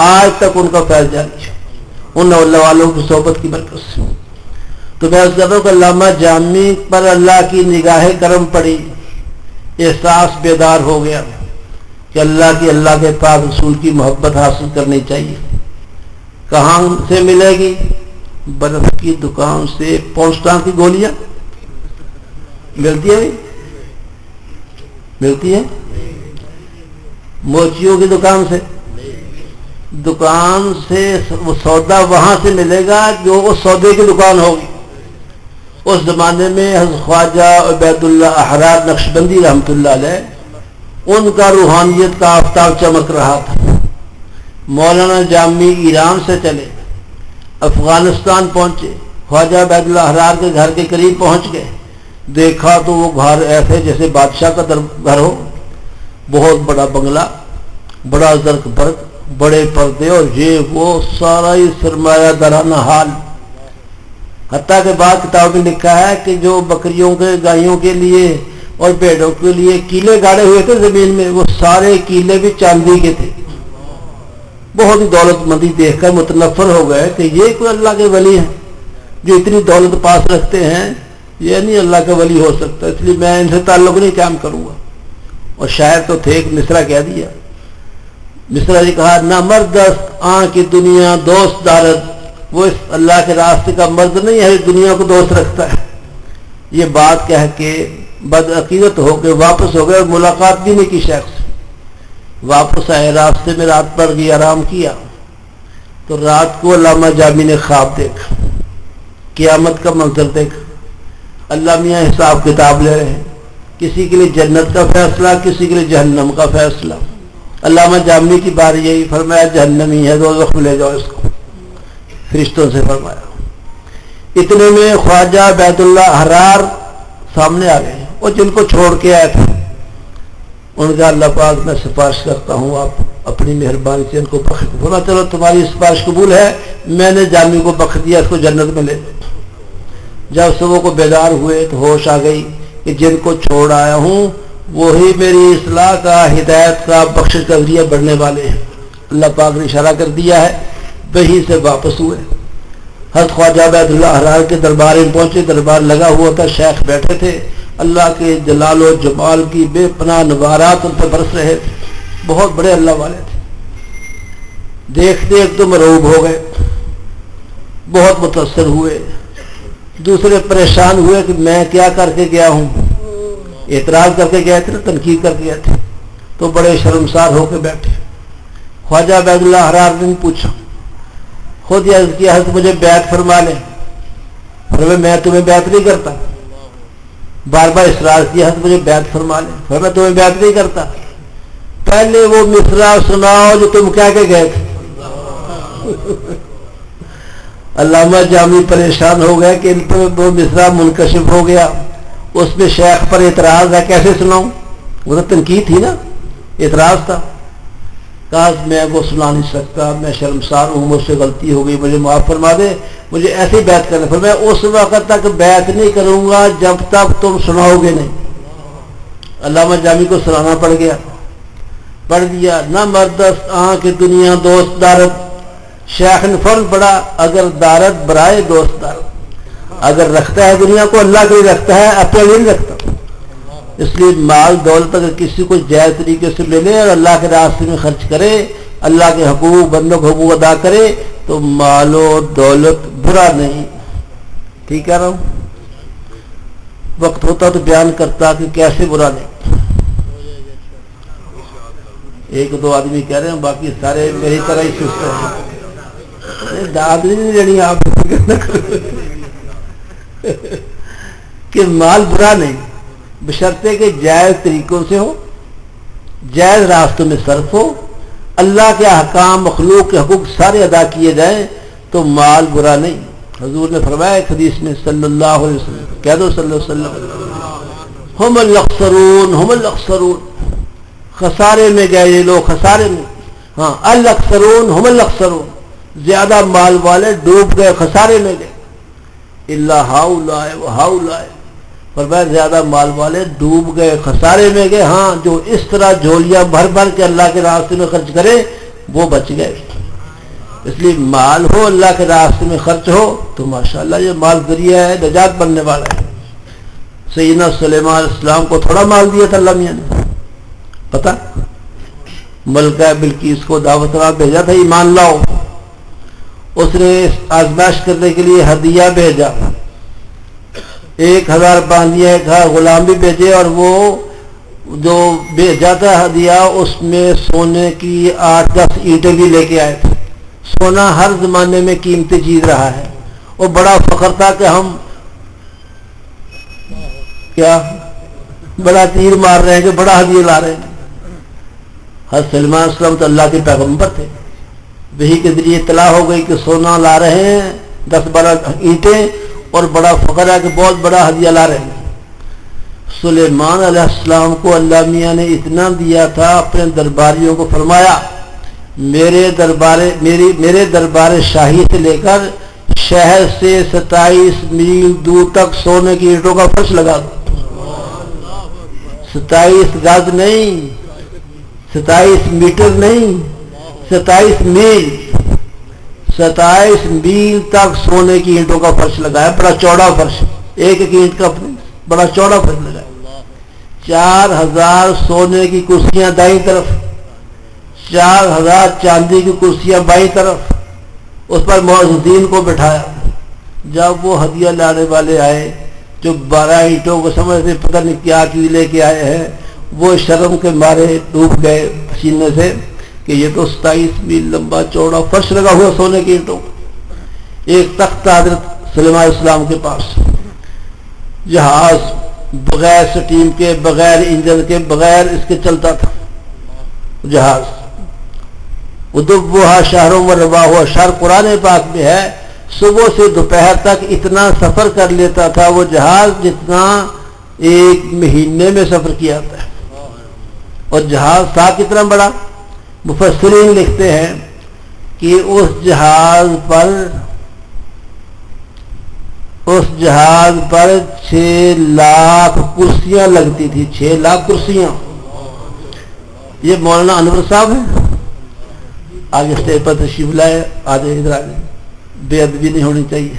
آج تک ان کا فیض جاری ہے، ان اللہ والوں کی صحبت کی برکت سے۔ تو میں اس کہ علامہ جامی پر اللہ کی نگاہ کرم پڑی، احساس بیدار ہو گیا کہ اللہ کے پاک رسول کی محبت حاصل کرنی چاہیے. کہاں سے ملے گی؟ برف کی دکان سے پونسٹا کی گولیاں ملتی ہیں، ملتی ہیں. موچیوں کی دکان سے وہ سودا وہاں سے ملے گا جو اس سودے کی دکان ہوگی. اس زمانے میں حضرت خواجہ عبید اللہ احرار نقشبندی رحمۃ اللہ علیہ، ان کا روحانیت کا آفتاب چمک رہا تھا. مولانا جامی ایران سے چلے، افغانستان پہنچے، خواجہ عبید اللہ احرار کے گھر کے قریب پہنچ گئے. دیکھا تو وہ گھر ایسے جیسے بادشاہ کا گھر ہو، بہت بڑا بنگلہ، بڑا زرق برق، بڑے پردے، اور یہ وہ سارا ہی سرمایہ دارانہ حال. حتیٰ کہ بعد کتاب میں لکھا ہے کہ جو بکریوں کے گائیوں کے لیے اور بھیڑوں کے لیے کیلے گاڑے ہوئے تھے زمین میں، وہ سارے کیلے بھی چاندی کے تھے. بہت ہی دولت مندی دیکھ کر متنفر ہو گئے کہ یہ کوئی اللہ کے ولی ہیں جو اتنی دولت پاس رکھتے ہیں، یہ نہیں اللہ کا ولی ہو سکتا، اس لیے میں ان سے تعلق نہیں قائم کروں گا. اور شاعر تو تھے، ایک مصرع کہہ دیا. مصرع نے کہا نہ مردست آن کی دنیا دوست دارد، وہ اس اللہ کے راستے کا مرد نہیں ہے، دنیا کو دوست رکھتا ہے. یہ بات کہہ کے بدعقیدت ہو کے واپس ہو گئے اور ملاقات بھی نہیں کی شیخ سے. واپس آئے، راستے میں رات پڑ گئی، آرام کیا تو رات کو علامہ جامی نے خواب دیکھا، قیامت کا منظر دیکھا. اللہ میاں حساب کتاب لے رہے ہیں، کسی کے لیے جنت کا فیصلہ، کسی کے لیے جہنم کا فیصلہ. علامہ جامی کی باری یہی، فرمایا جہنمی ہے، دوزخ میں لے جاؤ اس کو. فرشتوں سے فرمایا. اتنے میں خواجہ عبید اللہ احرار سامنے آ گئے، اور جن کو چھوڑ کے آئے تھے. ان کا اللہ پاک میں سفارش کرتا ہوں، آپ اپنی مہربانی سے ان کو بخش دو. بولا چلو تمہاری سفارش قبول ہے، میں نے جامی کو بخش دیا، اس کو جنت میں لے دو. جب صبح کو بیدار ہوئے تو ہوش آ گئی کہ جن کو چھوڑ آیا ہوں وہی میری اصلاح کا، ہدایت کا، بخشش کا ذریعہ بڑھنے والے ہیں. اللہ پاک نے اشارہ کر دیا ہے. وہیں سے واپس ہوئے، حضرت خواجہ عبید اللہ احرار کے دربار میں پہنچے. دربار لگا ہوا تھا، شیخ بیٹھے تھے. اللہ کے جلال و جمال کی بے پناہ نوارات ان پہ برس رہے تھے. بہت بڑے اللہ والے تھے. دیکھتے ایک تو مرعوب ہو گئے، بہت متاثر ہوئے. دوسرے پریشان ہوئے کہ میں کیا کر کے گیا ہوں. اعتراض کر کے گئے تھے، تنقید کر کے گئے تھے، تو بڑے شرمسار ہو کے بیٹھے. خواجہ عبید اللہ احرار نے پوچھا، خود یہ عرض کیا حضرت مجھے بیعت فرما لیں. فرمایا میں تمہیں بیعت نہیں کرتا. بار بار اصرار کیا حضرت مجھے بیعت فرما لیں. فرمایا میں تمہیں بیعت نہیں کرتا. پہلے وہ مصرع سناؤ جو تم کہہ کے گئے تھے. علامہ جامی پریشان ہو گئے کہ ان پر وہ مصرع منکشف ہو گیا. اس میں شیخ پر اعتراض ہے، کیسے سناؤں؟ وہ تو تنقید تھی نا، اعتراض تھا. کہا میں وہ سنا نہیں سکتا، میں شرمسار ہوں، مجھ سے غلطی ہو گئی، مجھے معاف فرما دے، مجھے ایسے ہی بیعت کرنا. پھر میں اس وقت تک بیعت نہیں کروں گا جب تک تم سناؤ گے نہیں. علامہ جامی کو سنانا پڑ گیا. پڑھ دیا نہ مردست آن کی دنیا دوست دارت. شیخ نے فوراً پڑھا اگر دارت برائے دوست دارت، اگر رکھتا ہے دنیا کو اللہ کے لیے رکھتا ہے، اپنے لیے نہیں رکھتا. اس لیے مال دولت اگر کسی کو جائز طریقے سے لے لے اور اللہ کے راستے میں خرچ کرے، اللہ کے حقوق، بندوں کے حقوق ادا کرے، تو مال و دولت برا نہیں. ٹھیک کہہ رہا ہوں؟ وقت ہوتا تو بیان کرتا کہ کیسے برا نہیں. ایک دو آدمی کہہ رہے ہیں، باقی سارے میری طرح ہی سست ہیں. داد نہیں لینی آپ کہ مال برا نہیں، بشرطے کہ جائز طریقوں سے ہو، جائز راستوں میں صرف ہو، اللہ کے احکام، مخلوق کے حقوق سارے ادا کیے جائیں، تو مال برا نہیں. حضور نے فرمایا ایک حدیث میں صلی اللہ علیہ وسلم، کہہ دو صلی اللہ علیہ وسلم، ہم الاخسرون، ہم الاخسرون، خسارے میں گئے یہ لوگ، خسارے میں. ہاں الاکثرون ہم الاکثرون، زیادہ مال والے ڈوب گئے، خسارے میں گئے. الا ہؤلاء و ہؤلاء، فرمایا زیادہ مال والے ڈوب گئے، خسارے میں گئے. ہاں جو اس طرح جھولیاں بھر بھر کے اللہ کے راستے میں خرچ کرے وہ بچ گئے. اس لیے مال ہو، اللہ کے راستے میں خرچ ہو، تو ماشاءاللہ یہ مال ذریعہ ہے، نجات بننے والا ہے. سیدنا سلیمان علیہ السلام کو تھوڑا مال دیا تھا اللہ میاں نے؟ پتہ ملکہ بلقیس کو دعوت بھیجا تھا ایمان لاؤ، اس نے آزمائش کرنے کے لیے ہدیہ بھیجا، 1000 باندیاں، 1000 غلام بھی بھیجے، اور وہ جو بھیجا تھا ہدیہ اس میں سونے کی 8-10 اینٹیں بھی لے کے آئے تھے۔ سونا ہر زمانے میں قیمتی چیز رہا ہے، اور بڑا فخر تھا کہ ہم کیا بڑا تیر مار رہے ہیں کہ بڑا ہدیہ لا رہے ہیں۔ حضرت سلیمان علیہ السلام تو اللہ کے پیغمبر تھے، وحی کے ذریعے اطلاع ہو گئی کہ سونا لا رہے ہیں 10-12 اینٹیں، اور بڑا فخر ہے کہ بہت بڑا ہدیہ لا رہے ہیں۔ سلیمان علیہ السلام کو اللہ میاں نے اتنا دیا تھا، اپنے درباریوں کو فرمایا میرے دربار شاہی سے لے کر شہر سے 27 میل دور تک سونے کی اینٹوں کا فرش لگا دو۔ 27 گز نہیں، 27 میٹر نہیں، 27 میل، 27 میل تک سونے کی اینٹوں کا فرش لگایا، بڑا چوڑا فرش، ایک اینٹ کا بڑا چوڑا فرش لگایا۔ 4000 سونے کی کرسیاں دائیں طرف، 4000 چاندی کی کرسیاں بائیں طرف، اس پر معززین کو بٹھایا۔ جب وہ ہدیہ لانے والے آئے جو 12 اینٹوں کو سمجھتے پتہ نہیں کیا چیز لے کے آئے ہیں، وہ شرم کے مارے ڈوب گئے پسینے سے کہ یہ تو 27 میل لمبا چوڑا فرش لگا ہوا سونے کی اینٹوں۔ ایک تخت حضرت سلیمان علیہ السلام کے پاس، جہاز بغیر سٹیم کے، بغیر انجن کے، بغیر اس کے چلتا تھا جہاز۔ ادبوہا شہروں میں روا ہوا شہر قرآن پاک میں ہے، صبح سے دوپہر تک اتنا سفر کر لیتا تھا وہ جہاز جتنا 1 مہینے میں سفر کیا تھا۔ اور جہاز تھا کتنا بڑا؟ مفسرین لکھتے ہیں کہ اس جہاز پر 6 لاکھ کرسیاں لگتی تھی، 6 لاکھ کرسیاں۔ یہ مولانا انور صاحب ہیں، آگے اسٹیج پر تشریف لائے، آدھے ادھر آگے، بے ادبی نہیں ہونی چاہیے،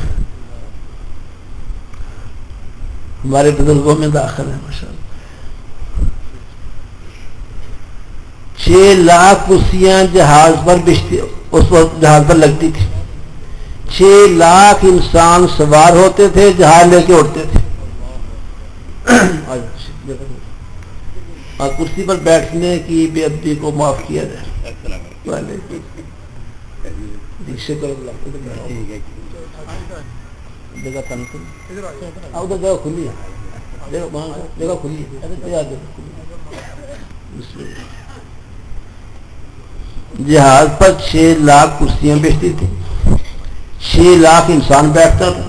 ہمارے بزرگوں میں داخل ہے ماشاءاللہ۔ 6 لاکھ کرسیاں جہاز پر بچتی، اس وقت جہاز پر لگتی تھی۔ 6 لاکھ انسان سوار ہوتے تھے، جہاز لے کے اڑتے تھے۔ اور کرسی پر بیٹھنے کی بے ادبی کو معاف کیا جائے۔ جگہ کھلی ہے، جگہ کھلی ہے۔ جہاز پر 6 لاکھ کرسیاں بیچتی تھی، 6 لاکھ انسان بیٹھتا تھا،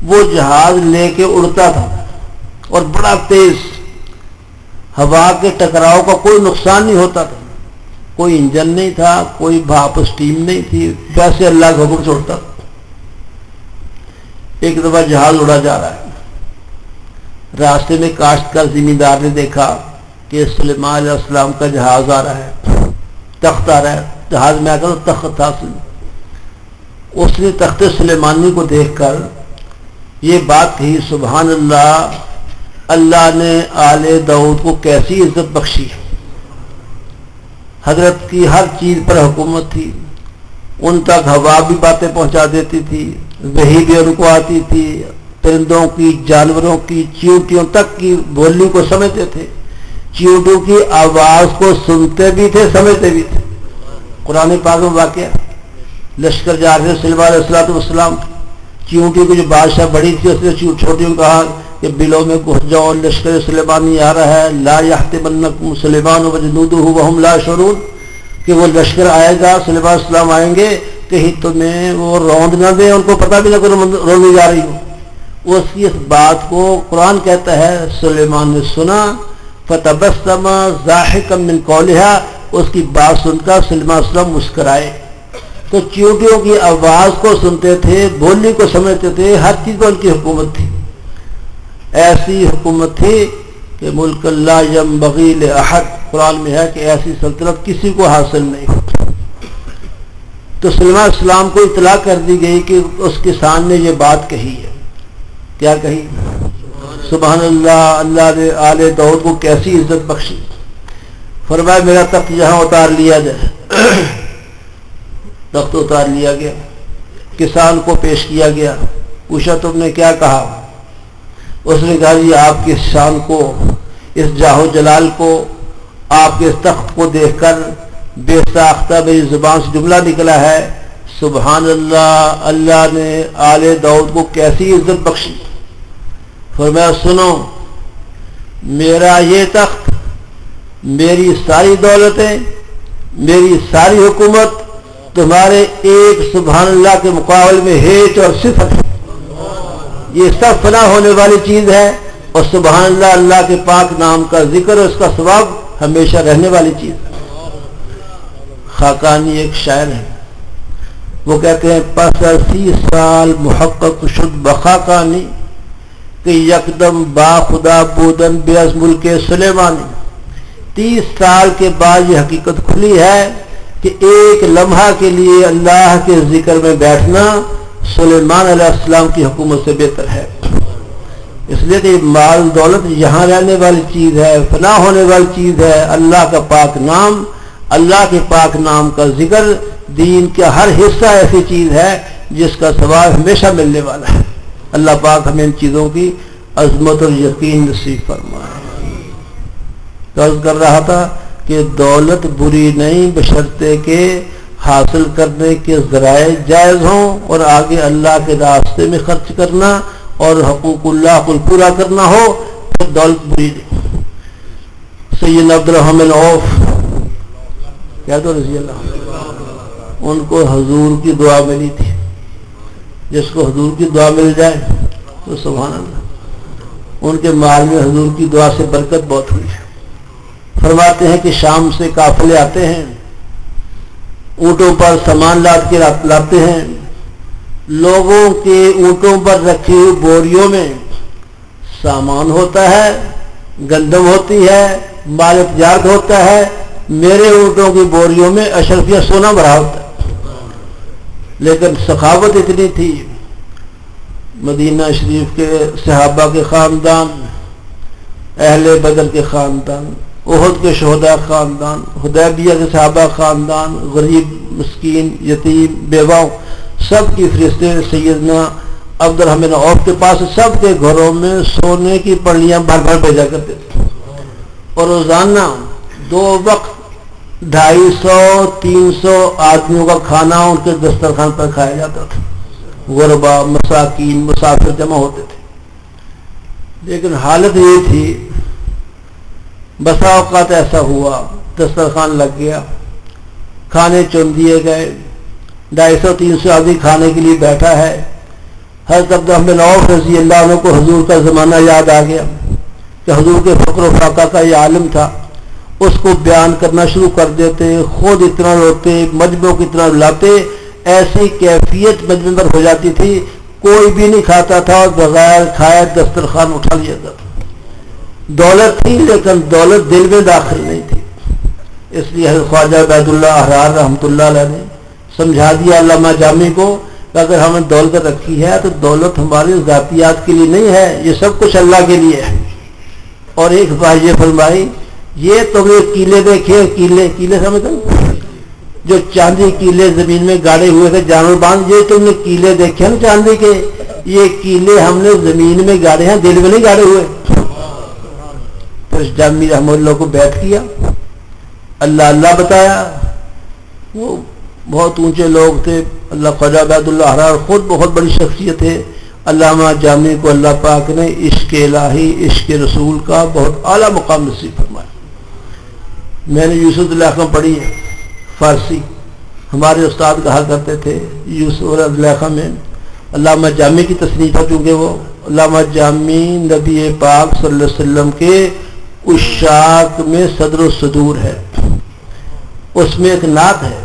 وہ جہاز لے کے اڑتا تھا، اور بڑا تیز، ہوا کے ٹکراؤ کا کوئی نقصان نہیں ہوتا تھا، کوئی انجن نہیں تھا، کوئی بھاپ اسٹیم نہیں تھی، ویسے اللہ کا حکم چھوڑتا تھا۔ ایک دفعہ جہاز اڑا جا رہا ہے، راستے میں کاشتکار زمیندار نے دیکھا کہ سلیمان علیہ السلام کا جہاز آ رہا ہے، تخت آ رہا ہے، جہاز میں آ کر تخت تھا، اس نے تخت سلیمانی کو دیکھ کر یہ بات کہی، سبحان اللہ، اللہ نے آل داؤد کو کیسی عزت بخشی۔ حضرت کی ہر چیز پر حکومت تھی، ان تک ہوا بھی باتیں پہنچا دیتی تھی، وحی بھی ان کو آتی تھی، پرندوں کی، جانوروں کی، چیونٹیوں تک کی بولی کو سمجھتے تھے، چیونٹوں کی آواز کو سنتے بھی تھے، سمجھتے بھی تھے۔ قرآن پاک میں واقعہ، لشکر جا رہے سلیمان علیہ السلام، چیونٹی کی جو بادشاہ بڑی تھی اس نے چھوٹیوں کو کہا کہ بلوں میں گھس جاؤ، لشکر سلیمانی آ رہا ہے، لا یحتمنکم سلیمان وجنودہ وہم لا یشعرون، کہ وہ لشکر آئے گا، سلیمان علیہ السلام آئیں گے، کہیں تمہیں وہ روند نہ دیں، ان کو پتہ بھی نہ کہ رونے جا رہی ہو۔ اس کی اس بات کو قرآن کہتا ہے سلیمان نے سنا، فتبسم ضاحکا من قولہا، اس کی بات سن کر سلیمان علیہ السلام مسکرائے۔ تو چیونٹیوں کی آواز کو سنتے تھے، بولی کو سمجھتے تھے، ہر چیز پر ان کی حکومت تھی، ایسی حکومت تھی کہ ملک لا ینبغی لأحد، قرآن میں ہے کہ ایسی سلطنت کسی کو حاصل نہیں ہوتی۔ تو سلیمان علیہ السلام کو اطلاع کر دی گئی کہ اس کسان نے یہ بات کہی ہے، کیا کہی؟ سبحان اللہ، اللہ نے آل داؤد کو کیسی عزت بخشی. فرمایا میرا تخت یہاں اتار لیا جائے. تخت اتار لیا گیا، کسان کو پیش کیا گیا. پوچھا تم نے کیا کہا؟ اس نے کہا جی آپ کی شان کو، اس جاہ و جلال کو، آپ کے اس تخت کو دیکھ کر بے ساختہ میری زبان سے جملہ نکلا ہے سبحان اللہ، اللہ نے آل داؤد کو کیسی عزت بخشی. فرمایا سنو، میرا یہ تخت، میری ساری دولتیں، میری ساری حکومت تمہارے ایک سبحان اللہ کے مقابل میں ہیچ اور صفر ہے. یہ سب فنا ہونے والی چیز ہے، اور سبحان اللہ، اللہ کے پاک نام کا ذکر اور اس کا ثواب ہمیشہ رہنے والی چیز ہے. خاقانی ایک شاعر ہے، وہ کہتے ہیں پس 30 سال محقق شد بخاقانی کہ یکدم با خدا بودن بے از ملک سلیمانی. 30 سال کے بعد یہ حقیقت کھلی ہے کہ ایک لمحہ کے لیے اللہ کے ذکر میں بیٹھنا سلیمان علیہ السلام کی حکومت سے بہتر ہے. اس لیے کہ مال دولت یہاں رہنے والی چیز ہے، فنا ہونے والی چیز ہے. اللہ کا پاک نام، اللہ کے پاک نام کا ذکر دین کا ہر حصہ ایسی چیز ہے جس کا ثواب ہمیشہ ملنے والا ہے. اللہ پاک ہمیں ان چیزوں کی عظمت اور یقین نصیب فرمائے. عرض کر رہا تھا کہ دولت بری نہیں بشرطے کہ حاصل کرنے کے ذرائع جائز ہوں اور آگے اللہ کے راستے میں خرچ کرنا اور حقوق اللہ کو پورا کرنا ہو، پھر دولت بری نہیں. سید عبد الرحمن عوف کیا تو رضی اللہ، ان کو حضور کی دعا ملی تھی. جس کو حضور کی دعا مل جائے تو سبحان اللہ. ان کے مال میں حضور کی دعا سے برکت بہت ہوئی ہے. فرماتے ہیں کہ شام سے قافلے آتے ہیں، اونٹوں پر سامان لاد کے لاتے ہیں. لوگوں کے اونٹوں پر رکھی ہوئی بوریوں میں سامان ہوتا ہے، گندم ہوتی ہے، مال تجارت ہوتا ہے. میرے اونٹوں کی بوریوں میں اشرفیہ سونا بھرا ہوتا ہے. لیکن سخاوت اتنی تھی. مدینہ شریف کے صحابہ کے خاندان، اہل بدر کے خاندان، احد کے شہداء خاندان، حدیبیہ کے صحابہ خاندان، غریب مسکین یتیم بیواؤں سب کی فرشتے سیدنا عبد الرحمن عوف کے پاس سب کے گھروں میں سونے کی پڑیاں بھر بھر بھیجا کرتے تھے. اور روزانہ 2 وقت 250-300 آدمیوں کا کھانا ان کے دسترخوان پر کھایا جاتا تھا. غربا، مساکین، مسافر جمع ہوتے تھے. لیکن حالت یہ تھی، بسا اوقات ایسا ہوا دسترخوان لگ گیا، کھانے چن دیے گئے، 250-300 آدمی کھانے کے لیے بیٹھا ہے. حضرت عبد الرحمن عوف رضی اللہ عنہ کو حضور کا زمانہ یاد آ گیا کہ حضور کے فقر و فاقہ کا یہ عالم تھا. اس کو بیان کرنا شروع کر دیتے، خود اتنا روتے، مجمع کو اتنا رلاتے. ایسی کیفیت مجمع پر ہو جاتی تھی کوئی بھی نہیں کھاتا تھا اور بغیر کھائے دسترخوان اٹھا لیا تھا. دولت تھی لیکن دولت دل میں داخل نہیں تھی. اس لیے حضرت خواجہ عبید اللہ احرار رحمۃ اللہ علیہ نے سمجھا دیا علامہ جامی کو کہ اگر ہم نے دولت رکھی ہے تو دولت ہماری ذاتیات کے لیے نہیں ہے، یہ سب کچھ اللہ کے لیے ہے. اور ایک بات یہ فرمائی، یہ تم نے کیلے دیکھے، کیلے سمجھتے جو چاندی کیلے زمین میں گاڑے ہوئے تھے جانور باندھ، یہ تم نے کیلے دیکھے نا چاندی کے، یہ کیلے ہم نے زمین میں گاڑے ہیں، دل میں نہیں گاڑے ہوئے. پھر جامی رحمہ اللہ کو بیعت کیا، اللہ اللہ بتایا. وہ بہت اونچے لوگ تھے. اللہ خواجہ عبید اللہ احرار خود بہت بڑی شخصیت ہے. علامہ جامی کو اللہ پاک نے عشق الہی، عشق رسول کا بہت اعلیٰ مقام نصیب فرمایا. میں نے یوسف زلیخا پڑھی ہے فارسی. ہمارے استاد کہا کرتے تھے یوسف زلیخا میں علامہ جامی کی تصنیف ہے، چونکہ وہ علامہ جامی نبی پاک صلی اللہ علیہ وسلم کے عشاق میں صدر الصدور ہے. اس میں ایک نعت ہے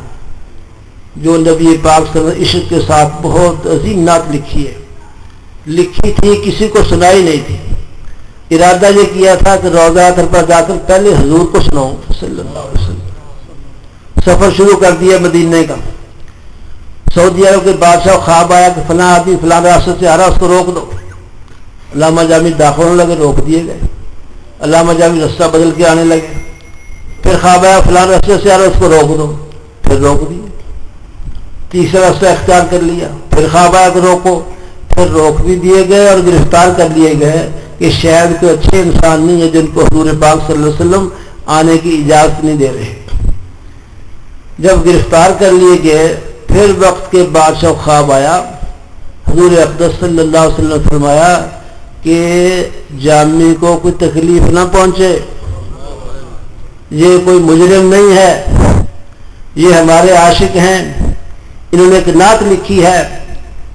جو نبی پاک صلی اللہ علیہ وسلم عشق کے ساتھ بہت عظیم نعت لکھی ہے. لکھی تھی کسی کو سنائی نہیں تھی. ارادہ یہ کیا تھا کہ روضہ اطہر پر جا کر پہلے حضور کو سناؤں صلی اللہ علیہ وسلم. سفر شروع کر دیا مدینے کا. سعودی عرب کے بادشاہ خواب آیا کہ فلاں آدمی فلاں راستے سے آ رہا، اس کو روک دو. علامہ جامی داخل ہونے لگے، روک دیے گئے۔ علامہ جامی راستہ بدل کے آنے لگے، پھر خواب آیا فلاں راستے سے آ رہا، اس کو روک دو، پھر روک دیے۔ تیسرا راستہ اختیار کر لیا، پھر خواب آیا کہ روکو، پھر روک بھی دیے گئے اور گرفتار کر لیے گئے کہ شاید کوئی اچھے انسان نہیں ہے جن کو حضور پاک صلی اللہ علیہ وسلم آنے کی اجازت نہیں دے رہے۔ جب گرفتار کر لیے گئے، پھر وقت کے بعد خواب آیا، حضور اقدس صلی اللہ علیہ وسلم نے فرمایا کہ جامی کو کوئی تکلیف نہ پہنچے، یہ کوئی مجرم نہیں ہے، یہ ہمارے عاشق ہیں، انہوں نے ایک نعت لکھی ہے،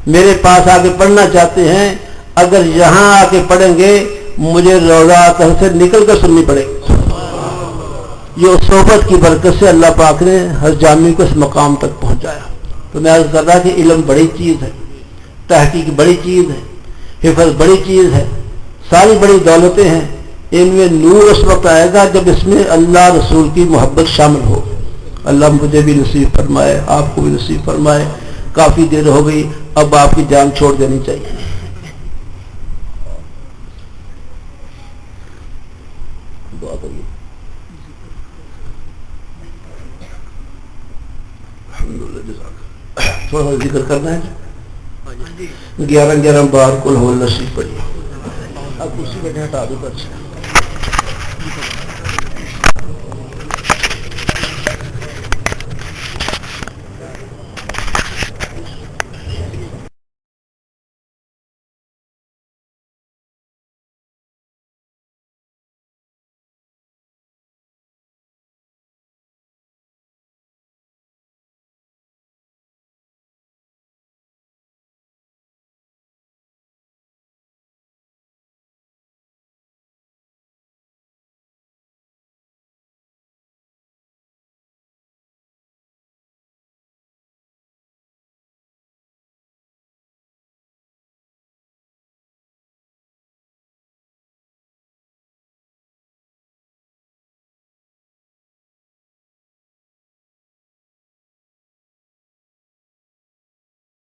میرے پاس آ کے پڑھنا چاہتے ہیں، اگر یہاں آ کے پڑھیں گے مجھے روضہ اطہر سے نکل کر سننی پڑے گی۔ یہ اس صحبت کی برکت سے اللہ پاک نے ہر جامی کو اس مقام تک پہنچایا۔ تو میں عرض کر رہا کہ علم بڑی چیز ہے، تحقیق بڑی چیز ہے، حفظ بڑی چیز ہے، ساری بڑی دولتیں ہیں، ان میں نور اس وقت آئے گا جب اس میں اللہ رسول کی محبت شامل ہو۔ اللہ مجھے بھی نصیب فرمائے، آپ کو بھی نصیب فرمائے۔ کافی دیر ہو گئی، اب آپ کی جان چھوڑ دینی چاہیے۔ دعا کریے۔ تھوڑا ذکر کرنا ہے، 11 بار کل ہو نصیب پڑھیے۔ اب اسی بیٹھے ہٹا دو، اچھا